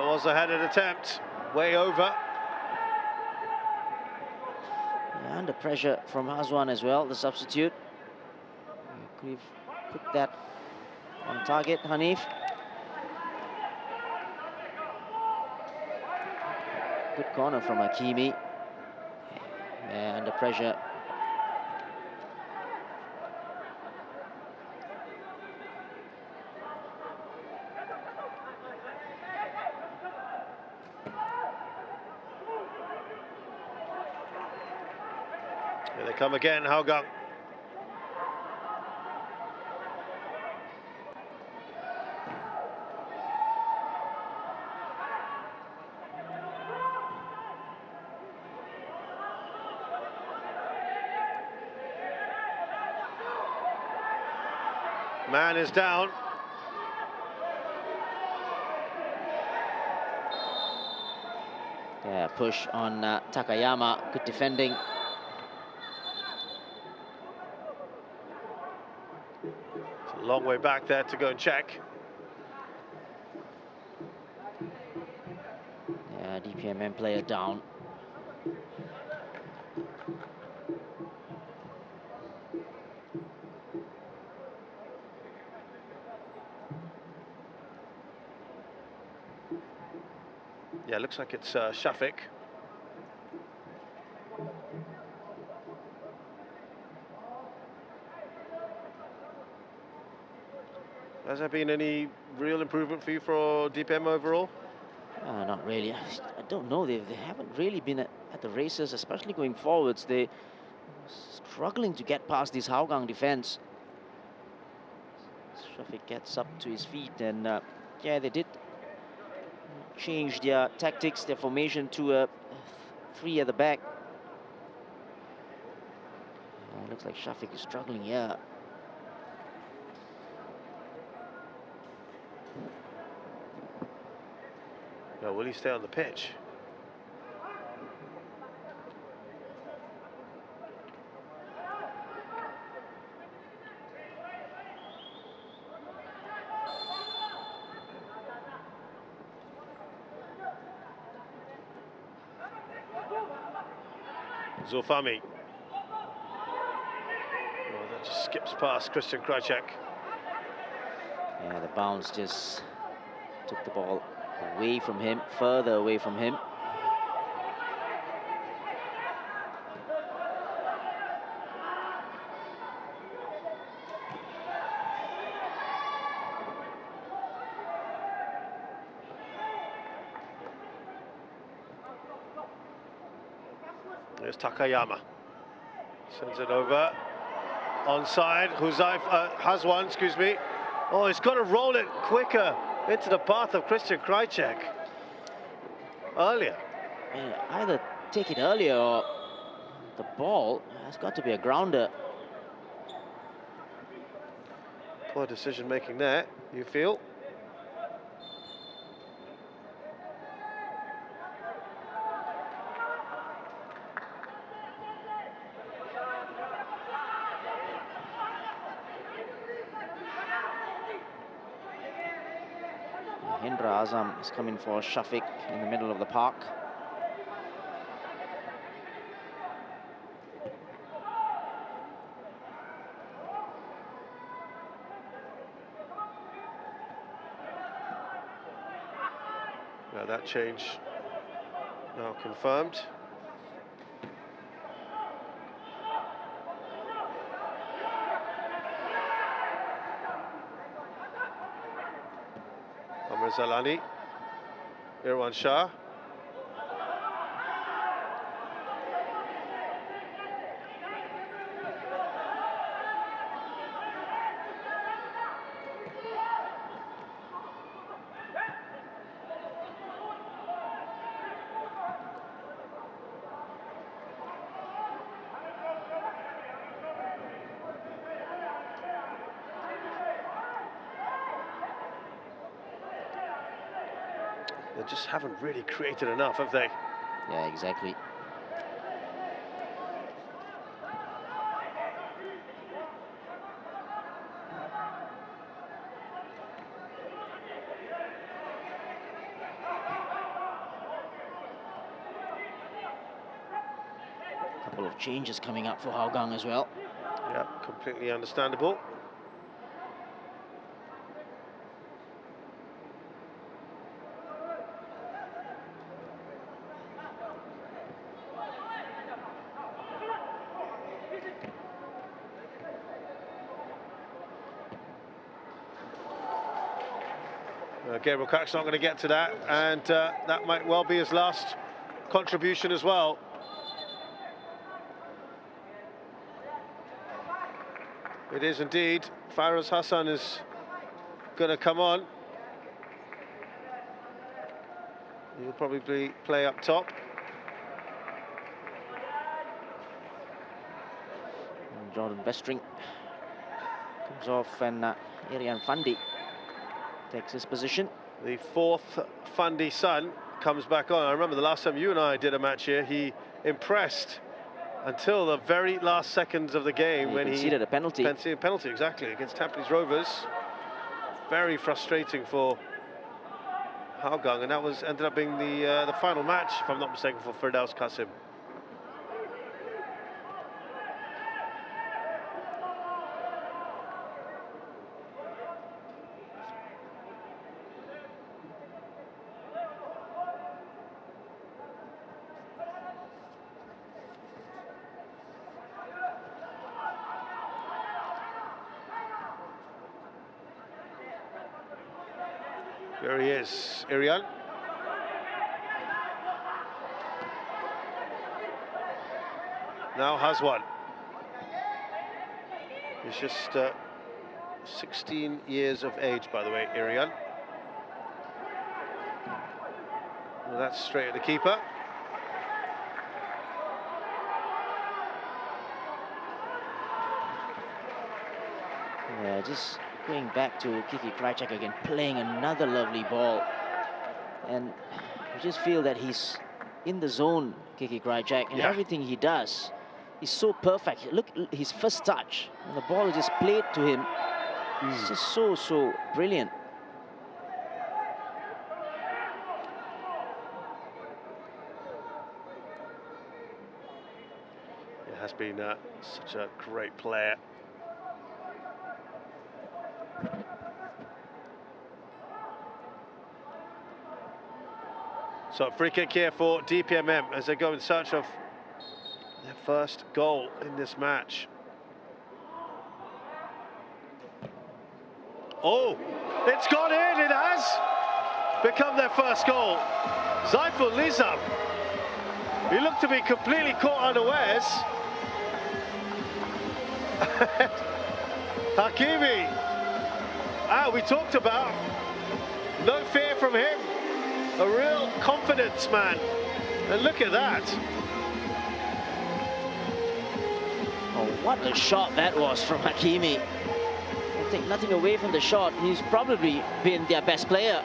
Well, it was a headed attempt, way over. Yeah, under pressure from Hazwan as well, the substitute. Could have put that on target, Hanif. Good corner from Hakimi. Yeah, under pressure. Here they come again, Hougang. Man is down. Yeah, push on Takayama. Good defending. It's a long way back there to go and check. Yeah, DPMM player down. Yeah, looks like it's Shafiq. Has there been any real improvement for you for DPM overall? Not really. I don't know. They haven't really been at the races, especially going forwards. They're struggling to get past this Hougang defense. Shafiq gets up to his feet, and yeah, they did change their tactics, their formation to a 3 at the back. Looks like Shafiq is struggling here. No, will he stay on the pitch? Zulfami. Oh, that just skips past Christian Krajcek. Yeah, the bounce just took the ball away from him, further away from him. There's Takayama. Sends it over. Onside. Hazwan, excuse me. Oh, he's got to roll it quicker into the path of Christian Krajcek. Earlier. Either take it earlier or the ball has got to be a grounder. Poor decision making there, you feel? Hendra Azam is coming for Shafiq in the middle of the park. Now that change now confirmed. Amr Zalani, Irwan Shah. They just haven't really created enough, have they? Yeah, exactly. couple of changes coming up for Hougang as well. Yeah, completely understandable. Gabriel Crack's not going to get to that, and that might well be his last contribution as well. It is indeed. Faraz Hassan is going to come on. He'll probably play up top. And Jordan Bestring comes off, and Irian Fandi takes his position. The fourth Fandi son comes back on. I remember the last time you and I did a match here, he impressed until the very last seconds of the game when he conceded a penalty. Conceded a penalty, exactly, against Tampines Rovers. Very frustrating for Hougang, and that ended up being the final match, if I'm not mistaken, for Firdaus Qasim. There he is, Irian. Now has one. He's just 16 years of age, by the way, Irian. Well, that's straight at the keeper. Yeah, just going back to Kiki Krajcek again, playing another lovely ball. And you just feel that he's in the zone, Kiki Krajcek, and everything he does is so perfect. Look, his first touch, and the ball is just played to him. It's just so brilliant. It has been such a great player. So free kick here for DPMM as they go in search of their first goal in this match. Oh, it's gone in, it has become their first goal. Zaiful Nizam, he looked to be completely caught unawares. Hakimi, we talked about no fear from him. A real confidence man, and look at that. Oh, what a shot that was from Hakimi. I take nothing away from the shot. He's probably been their best player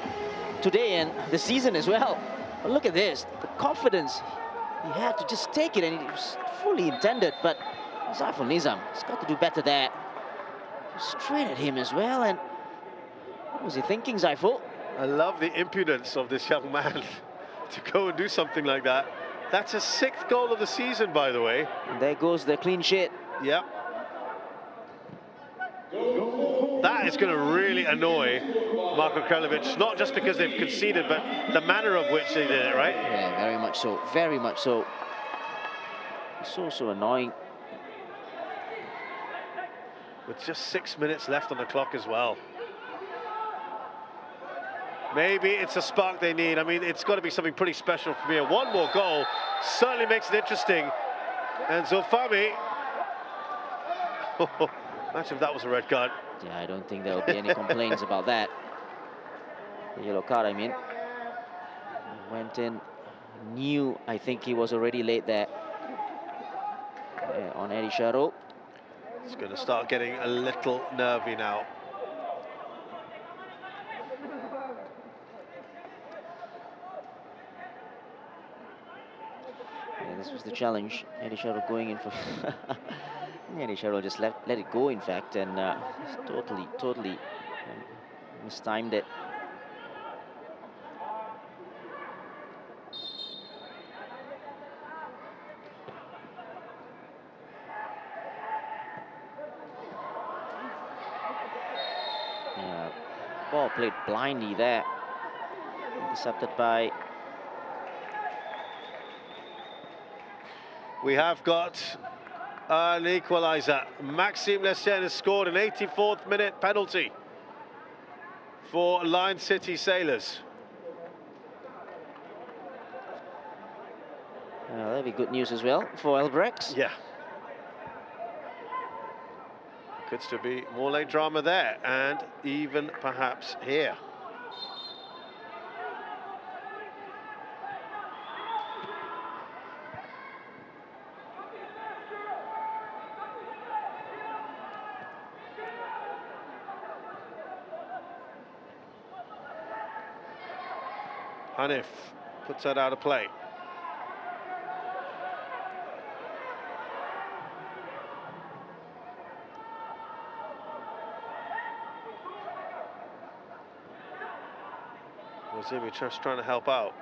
today and the season as well. But look at this, the confidence. He had to just take it, and it was fully intended, but Zaiful Nizam has got to do better there. Straight at him as well, and what was he thinking, Zaiful? I love the impudence of this young man to go and do something like that. That's his 6th goal of the season, by the way. And there goes the clean sheet. Yep. That is going to really annoy Marko Kraljevic, not just because they've conceded, but the manner of which they did it, right? Yeah, very much so. Very much so. So annoying. With just 6 minutes left on the clock as well. Maybe it's a spark they need. I mean, it's got to be something pretty special for me. One more goal certainly makes it interesting. And Zulfami, imagine if that was a red card. Yeah, I don't think there'll be any complaints about that. The yellow card, I mean. Went in, knew, I think he was already late there. On Eddie Sharo. It's going to start getting a little nervy now. This was the challenge. Eddie Sharo going in for... Eddie Sharo just let it go, in fact, and totally mistimed it. Ball played blindly there. Intercepted by... We have got an equaliser. Maxime Lessien has scored an 84th minute penalty for Lion City Sailors. That'll be good news as well for Albrechts. Yeah. Could still be more late drama there, and even perhaps here. Hanif puts that out of play. Wazimi just trying to help out.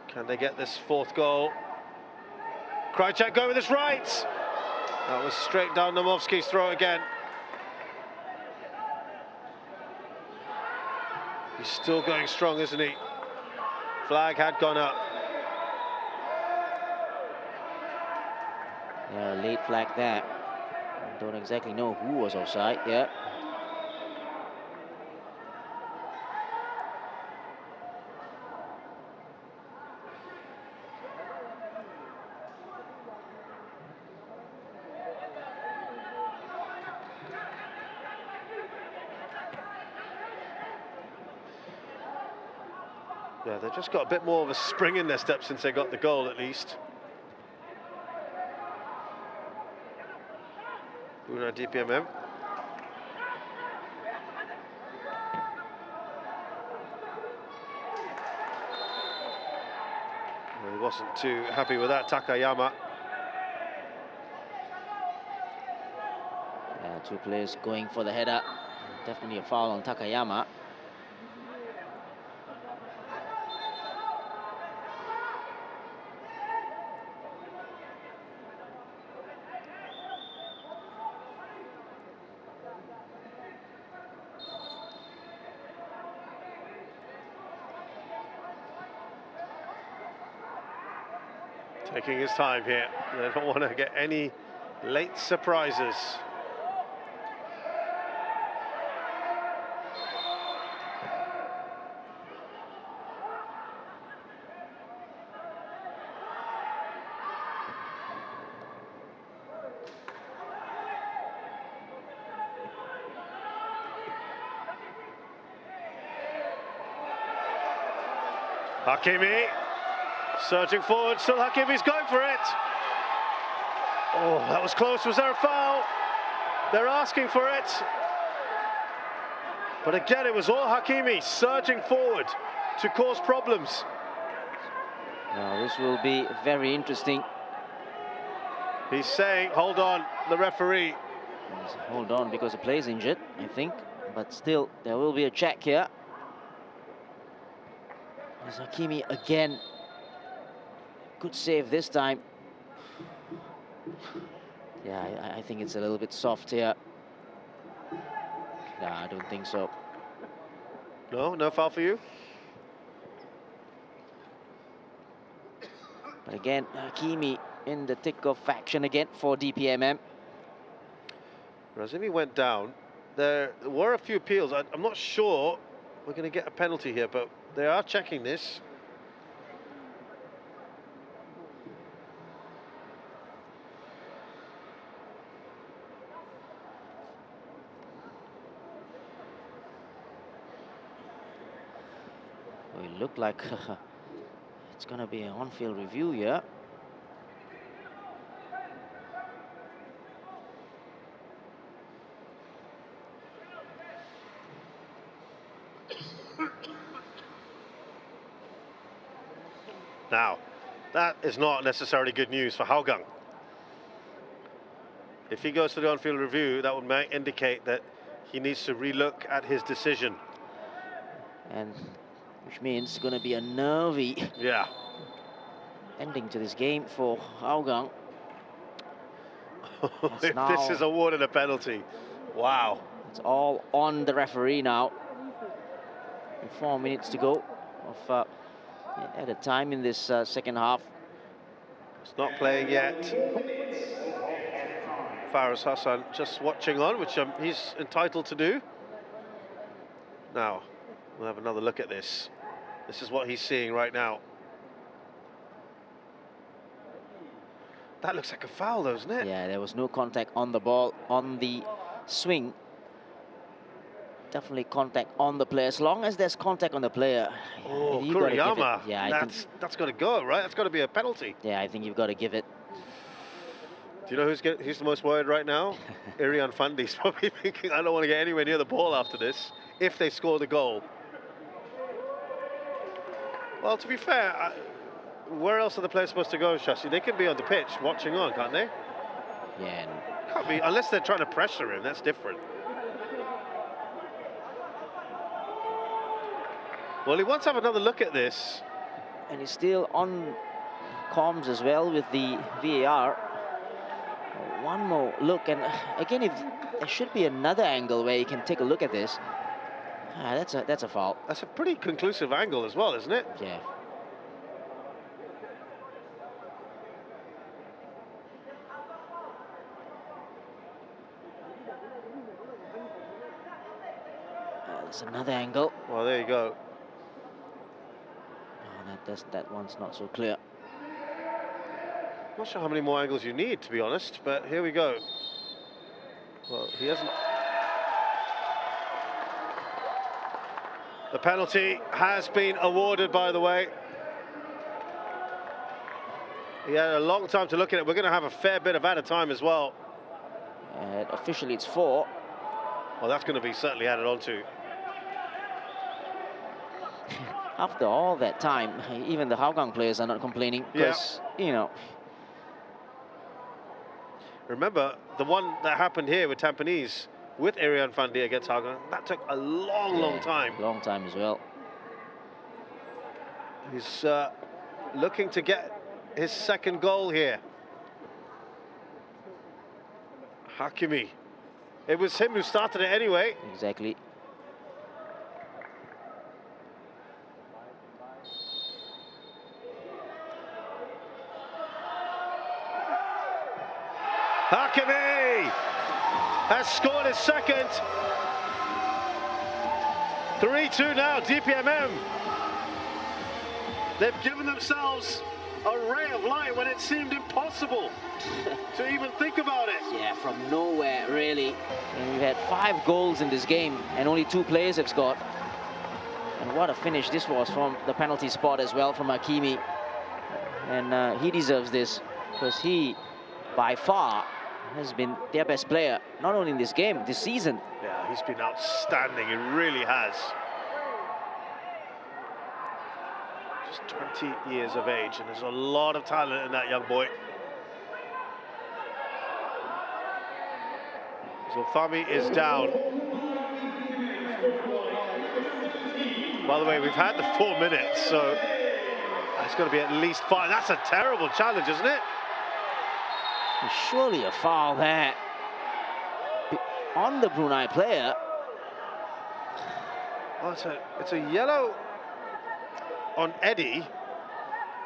Can they get this fourth goal? Krychek going with his right. That was straight down Nomovsky's throw again. He's still going strong, isn't he? Flag had gone up. Yeah, late flag there. Don't exactly know who was offside. Yeah. Yeah, they've just got a bit more of a spring in their step since they got the goal, at least. Brunei DPMM. Well, he wasn't too happy with that, Takayama. Yeah, two players going for the header. Definitely a foul on Takayama. Taking his time here. They don't want to get any late surprises. Hakimi. Surging forward, still Hakimi's going for it. Oh, that was close. Was there a foul? They're asking for it. But again, it was all Hakimi surging forward to cause problems. Now this will be very interesting. He's saying, hold on, the referee. Hold on, because the player's injured, I think. But still, there will be a check here. There's Hakimi again. Good save this time. Yeah, I think it's a little bit soft here. Nah, I don't think so. No foul for you? But again, Hakimi in the thick of action again for DPMM. Razimi went down. There were a few appeals. I'm not sure we're going to get a penalty here, but they are checking this. Well, it looked like it's going to be an on-field review here. Now, that is not necessarily good news for Hougang. If he goes to the on-field review, that would indicate that he needs to relook at his decision. And which means it's going to be a nervy ending to this game for Hougang. If this is awarded a penalty, wow. It's all on the referee now. 4 minutes to go of added time in this second half. It's not playing yet. Faris Hassan just watching on, which he's entitled to do. Now, we'll have another look at this. This is what he's seeing right now. That looks like a foul, though, doesn't it? Yeah, there was no contact on the ball, on the swing. Definitely contact on the player. As long as there's contact on the player, oh, Kuriyama. Yeah, that's got to go, right? That's got to be a penalty. Yeah, I think you've got to give it. Do you know who's the most worried right now? Irian Fundy's probably thinking, I don't want to get anywhere near the ball after this, if they score the goal. Well, to be fair, where else are the players supposed to go, Shashi? They can be on the pitch watching on, can't they? Yeah. Can't be, unless they're trying to pressure him, that's different. Well, he wants to have another look at this. And he's still on comms as well with the VAR. One more look, and again, if there should be another angle where you can take a look at this. That's a foul. That's a pretty conclusive angle as well, isn't it? Yeah. There's another angle. Well, there you go. Oh, that one's not so clear. Not sure how many more angles you need, to be honest, but here we go. Well, he hasn't. The penalty has been awarded, by the way. He had a long time to look at it. We're going to have a fair bit of added time as well. Officially, it's 4. Well, that's going to be certainly added on to. After all that time, even the Hougang players are not complaining because, you know. Remember, the one that happened here with Tampines, with Irian Fundy against Hougang, that took a long time. Long time as well. He's looking to get his second goal here. Hakimi. It was him who started it anyway. Exactly. Hakimi has scored his second. 3-2 now, DPMM. They've given themselves a ray of light when it seemed impossible to even think about it. Yeah, from nowhere, really. And we've had 5 goals in this game, and only 2 players have scored. And what a finish this was from the penalty spot as well from Hakimi. And he deserves this, because he, by far, has been their best player, not only in this game, this season. Yeah, he's been outstanding, he really has. Just 20 years of age, and there's a lot of talent in that young boy. Zulfami is down. By the way, we've had the 4 minutes, so it's going to be at least 5. That's a terrible challenge, isn't it? Surely a foul there on the Brunei player. Oh, it's a yellow on Eddie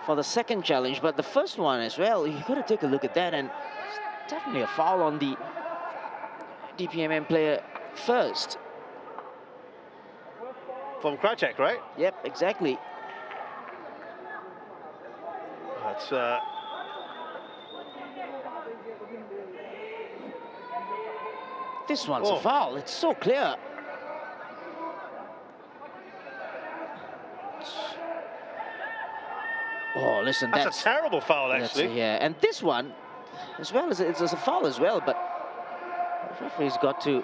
for the second challenge, but the first one as well, you got to take a look at that, and it's definitely a foul on the DPMM player first. From Krajcek, right? Yep, exactly. That's this one's a foul. It's so clear. Oh, listen, that's a terrible foul, actually. Yeah, and this one, as well, it's a foul as well, but the referee's got to.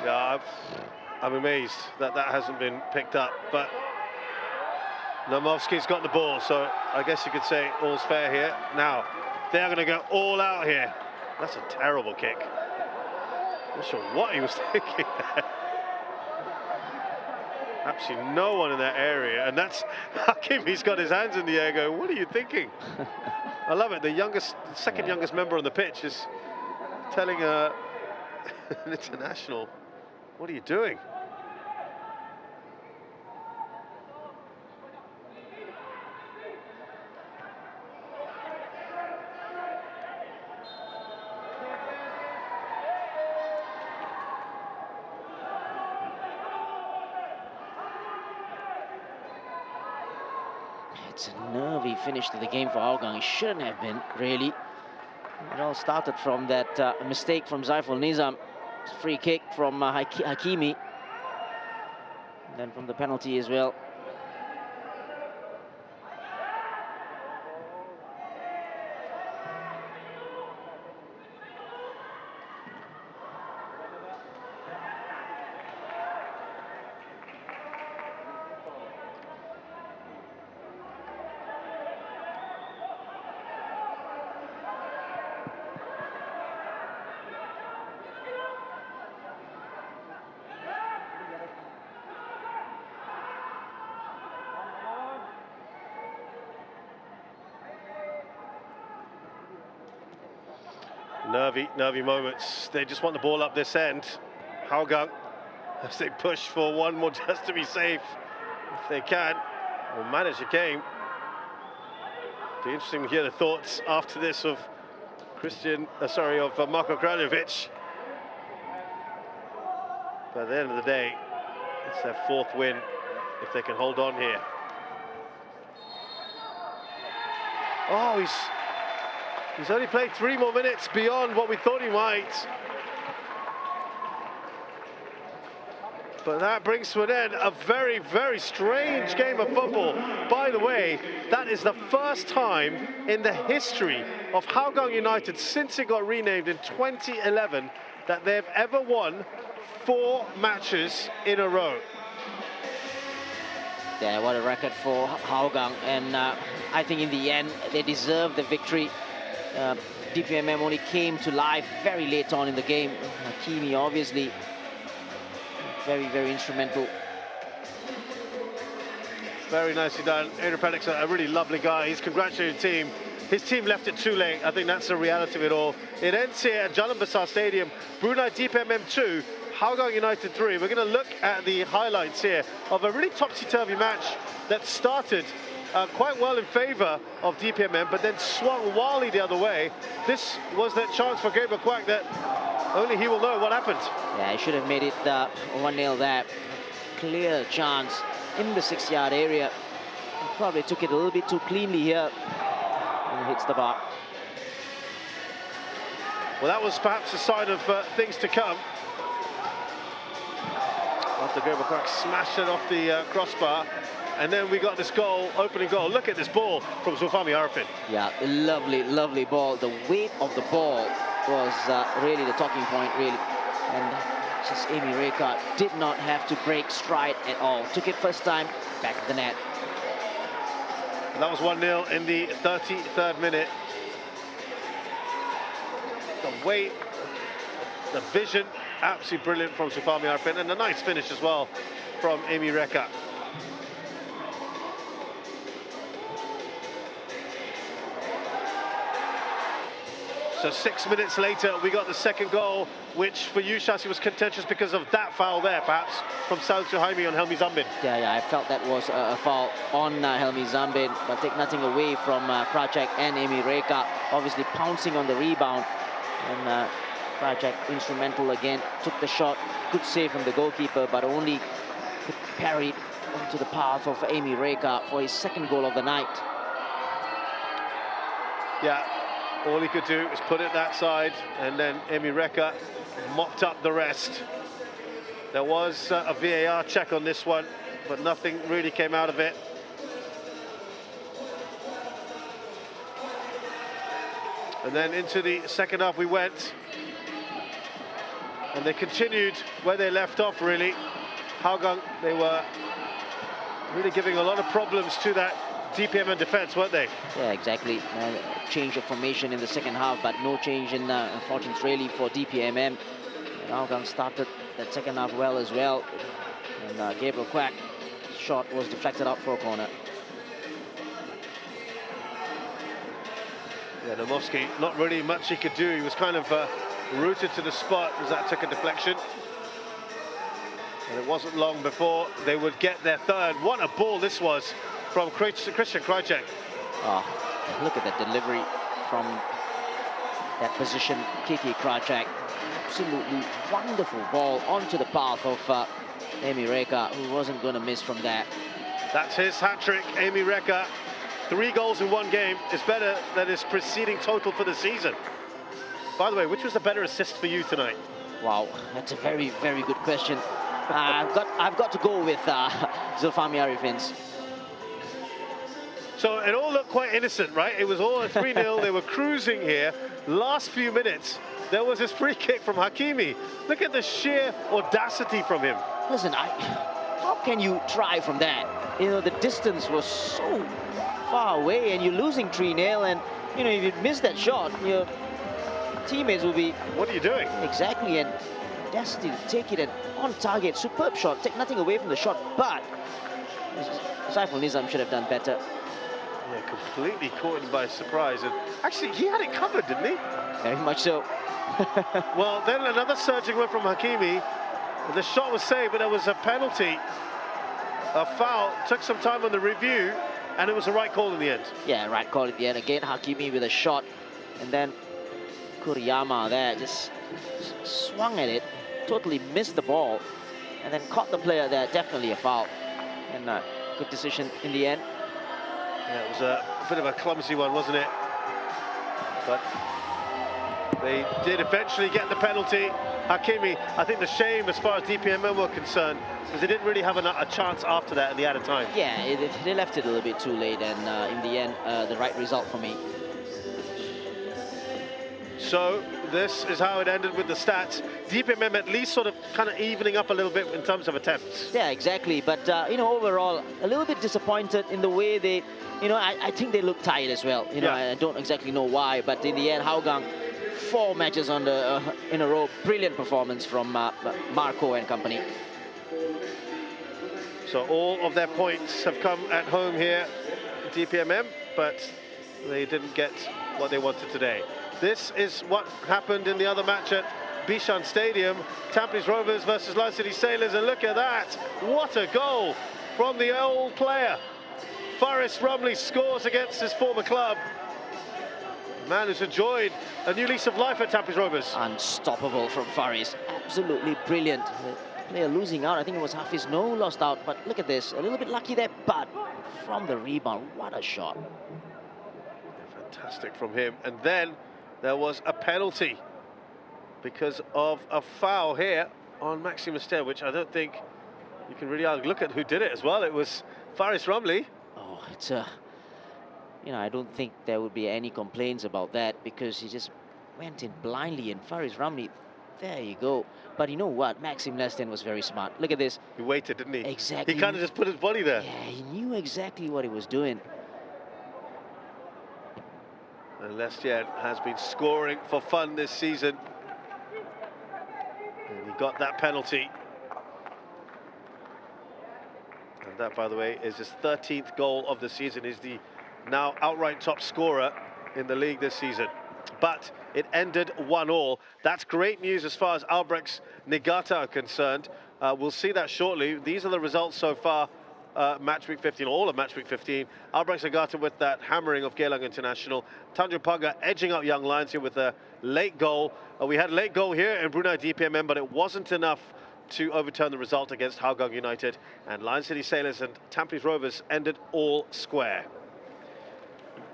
Yeah, I'm amazed that hasn't been picked up, but Naumovsky's got the ball, so I guess you could say all's fair here. Now, they're going to go all out here. That's a terrible kick. Not sure what he was thinking there. Absolutely no one in that area, and that's Hakimi's got his hands in the air going, what are you thinking? I love it. The youngest, second youngest member on the pitch is telling an international, what are you doing? It's a nervy finish to the game for Hougang. It shouldn't have been, really. It all started from that mistake from Zaiful Nizam. Free kick from Hakimi. And then from the penalty as well. Nervy moments. They just want the ball up this end. Hougang, as they push for one more just to be safe, if they can, will manage the game. Be interesting to hear the thoughts after this of Marko Kraljevic. But at the end of the day, it's their fourth win if they can hold on here. Oh, he's only played 3 more minutes beyond what we thought he might. But that brings to an end a very, very strange game of football. By the way, that is the first time in the history of Hougang United since it got renamed in 2011 that they've ever won 4 matches in a row. Yeah, what a record for Hougang, and I think in the end they deserve the victory. DPMM only came to life very late on in the game. Hakimi obviously very, very instrumental. Very nicely done. Adrian Pennick's a really lovely guy. He's congratulated the team. His team left it too late. I think that's the reality of it all. It ends here at Jalan Besar Stadium. Brunei DPMM 2, Hougang United 3. We're going to look at the highlights here of a really topsy-turvy match that started quite well in favour of DPMM, but then swung wildly the other way. This was that chance for Gabriel Quack that only he will know what happened. Yeah, he should have made it 1-0 there. Clear chance in the 6-yard area. He probably took it a little bit too cleanly here. And hits the bar. Well, that was perhaps a sign of things to come. After Gabriel Quack smashed it off the crossbar. And then we got this goal, opening goal. Look at this ball from Zulfami Arifin. Yeah, a lovely, lovely ball. The weight of the ball was really the talking point, really. And just Amy Reka did not have to break stride at all. Took it first time, back of the net. And that was 1-0 in the 33rd minute. The weight, the vision, absolutely brilliant from Zulfami Arifin. And a nice finish as well from Amy Reka. So 6 minutes later, we got the second goal, which for you, Shasi, was contentious because of that foul there, perhaps, from Saud Suhaimi on Helmi Zambin. Yeah, I felt that was a foul on Helmi Zambin, but take nothing away from Krajek and Amy Reka, obviously pouncing on the rebound. And Krajek, instrumental again, took the shot, good save from the goalkeeper, but only could parry it onto the path of Amy Reka for his second goal of the night. Yeah. All he could do is put it that side, and then Emi Reka mopped up the rest. There was a VAR check on this one, but nothing really came out of it. And then into the second half we went, and they continued where they left off, really. Hougang, they were really giving a lot of problems to that DPMM defense, weren't they? Yeah, exactly. Change of formation in the second half, but no change in fortunes really for DPMM. And Hougang started that second half well as well. And Gabriel Quack shot was deflected out for a corner. Yeah, Nomovsky, not really much he could do. He was kind of rooted to the spot as that took a deflection. And it wasn't long before they would get their third. What a ball this was from Christian Krajcek. Oh, look at the delivery from that position. Kiki Krajcek, absolutely wonderful ball onto the path of Amy Reka, who wasn't going to miss from that. That's his hat-trick, Amy Reka. 3 goals in 1 game is better than his preceding total for the season. By the way, which was the better assist for you tonight? Wow, that's a very, very good question. I've got to go with Zulfami Arifin's. So it all looked quite innocent, right? It was all a 3-0. They were cruising here. Last few minutes, there was this free kick from Hakimi. Look at the sheer audacity from him. Listen, how can you try from that? You know, the distance was so far away, and you're losing 3-0, and you know, if you miss that shot, your teammates will be... What are you doing? Exactly, and audacity to take it and on target, superb shot, take nothing away from the shot, but Saiful Nizam should have done better. Yeah, completely caught him by surprise, and actually he had it covered, didn't he? Very much so. Well, then another surging one from Hakimi. The shot was saved, but there was a penalty, a foul. Took some time on the review, and it was the right call in the end. Yeah, right call at the end. Again, Hakimi with a shot, and then Kuriyama there just swung at it, totally missed the ball, and then caught the player there. Definitely a foul, and good decision in the end. Yeah, it was a bit of a clumsy one, wasn't it? But they did eventually get the penalty. Hakimi, I think the shame as far as DPMM were concerned, because they didn't really have a chance after that at the added time. Yeah, they left it a little bit too late, and in the end, the right result for me. So this is how it ended with the stats. DPMM at least sort of kind of evening up a little bit in terms of attempts. Yeah, exactly. But, you know, overall, a little bit disappointed in the way they, you know, I think they look tired as well. You know, I don't exactly know why, but in the end, Hougang, 4 matches on the, in a row. Brilliant performance from Marco and company. So all of their points have come at home here, DPMM, but they didn't get what they wanted today. This is what happened in the other match at Bishan Stadium. Tampines Rovers versus Lion City Sailors, and look at that. What a goal from the old player. Faris Rumley scores against his former club. Man who's enjoyed a new lease of life at Tampines Rovers. Unstoppable from Faris. Absolutely brilliant. The player losing out. I think it was Hafiz No lost out, but look at this. A little bit lucky there, but from the rebound, what a shot. Fantastic from him. And then there was a penalty because of a foul here on Maxime Aster, which I don't think you can really look at who did it as well. It was Faris Rumley. Oh, it's a... You know, I don't think there would be any complaints about that because he just went in blindly, and Faris Rumley, there you go. But you know what? Maxime Lesten was very smart. Look at this. He waited, didn't he? Exactly. He kind of just put his body there. Yeah, he knew exactly what he was doing. And Lestienne has been scoring for fun this season. And he got that penalty. And that, by the way, is his 13th goal of the season. He's the now outright top scorer in the league this season. But it ended 1-1. That's great news as far as Albrechts Niigata are concerned. We'll see that shortly. These are the results so far. Match week 15, all of match week 15. Albrechts Niigata with that hammering of Geylang International. Tanjung Pagar edging up Young Lions here with a late goal. We had a late goal here in Brunei DPMM, but it wasn't enough to overturn the result against Hougang United. And Lion City Sailors and Tampines Rovers ended all square.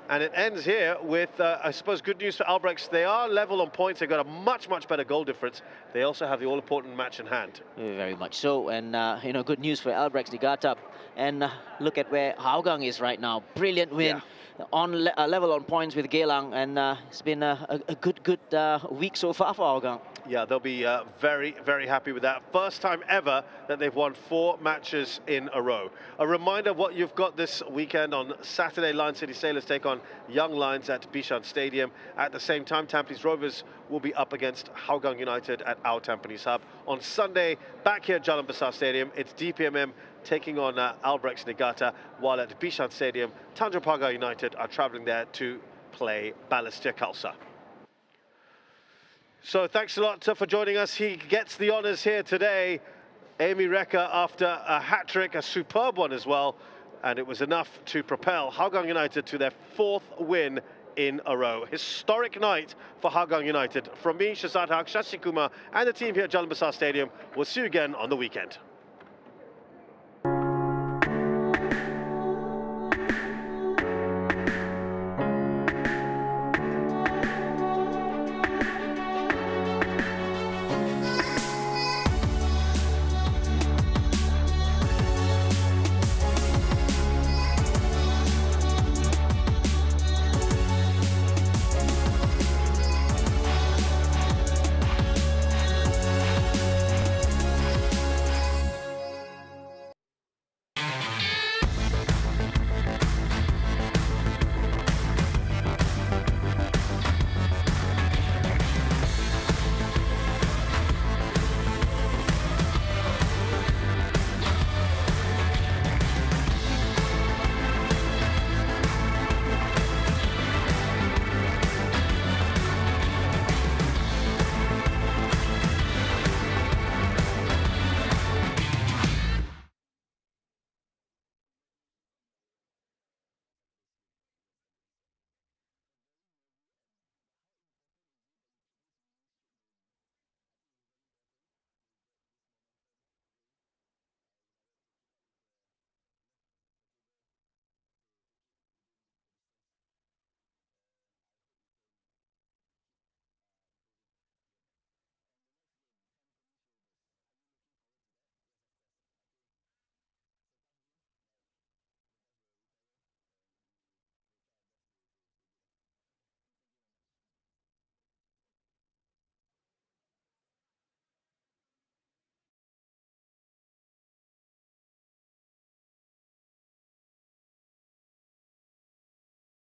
And it ends here with, I suppose, good news for Albrechts. They are level on points. They've got a much, much better goal difference. They also have the all-important match in hand. Very much so. And, you know, good news for Albrechts Niigata. And look at where Hougang is right now. Brilliant win. Yeah. On level on points with Geylang. And it's been a good week so far for Hougang. Yeah, they'll be very, very happy with that. First time ever that they've won 4 matches in a row. A reminder of what you've got this weekend. On Saturday, Lion City Sailors take on Young Lions at Bishan Stadium. At the same time, Tampines Rovers will be up against Hougang United at our Tampines Hub. On Sunday, back here at Jalan Besar Stadium, it's DPMM taking on Albrechts Niigata, while at Bishan Stadium, Tanjung Pagar United are travelling there to play Balestier Khalsa. So thanks a lot for joining us. He gets the honours here today. Amy Rekha, after a hat-trick, a superb one as well, and it was enough to propel Hougang United to their 4th win in a row. Historic night for Hougang United. From me, Shazad Haq, Shashi Kumar, and the team here at Jalan Besar Stadium. We'll see you again on the weekend.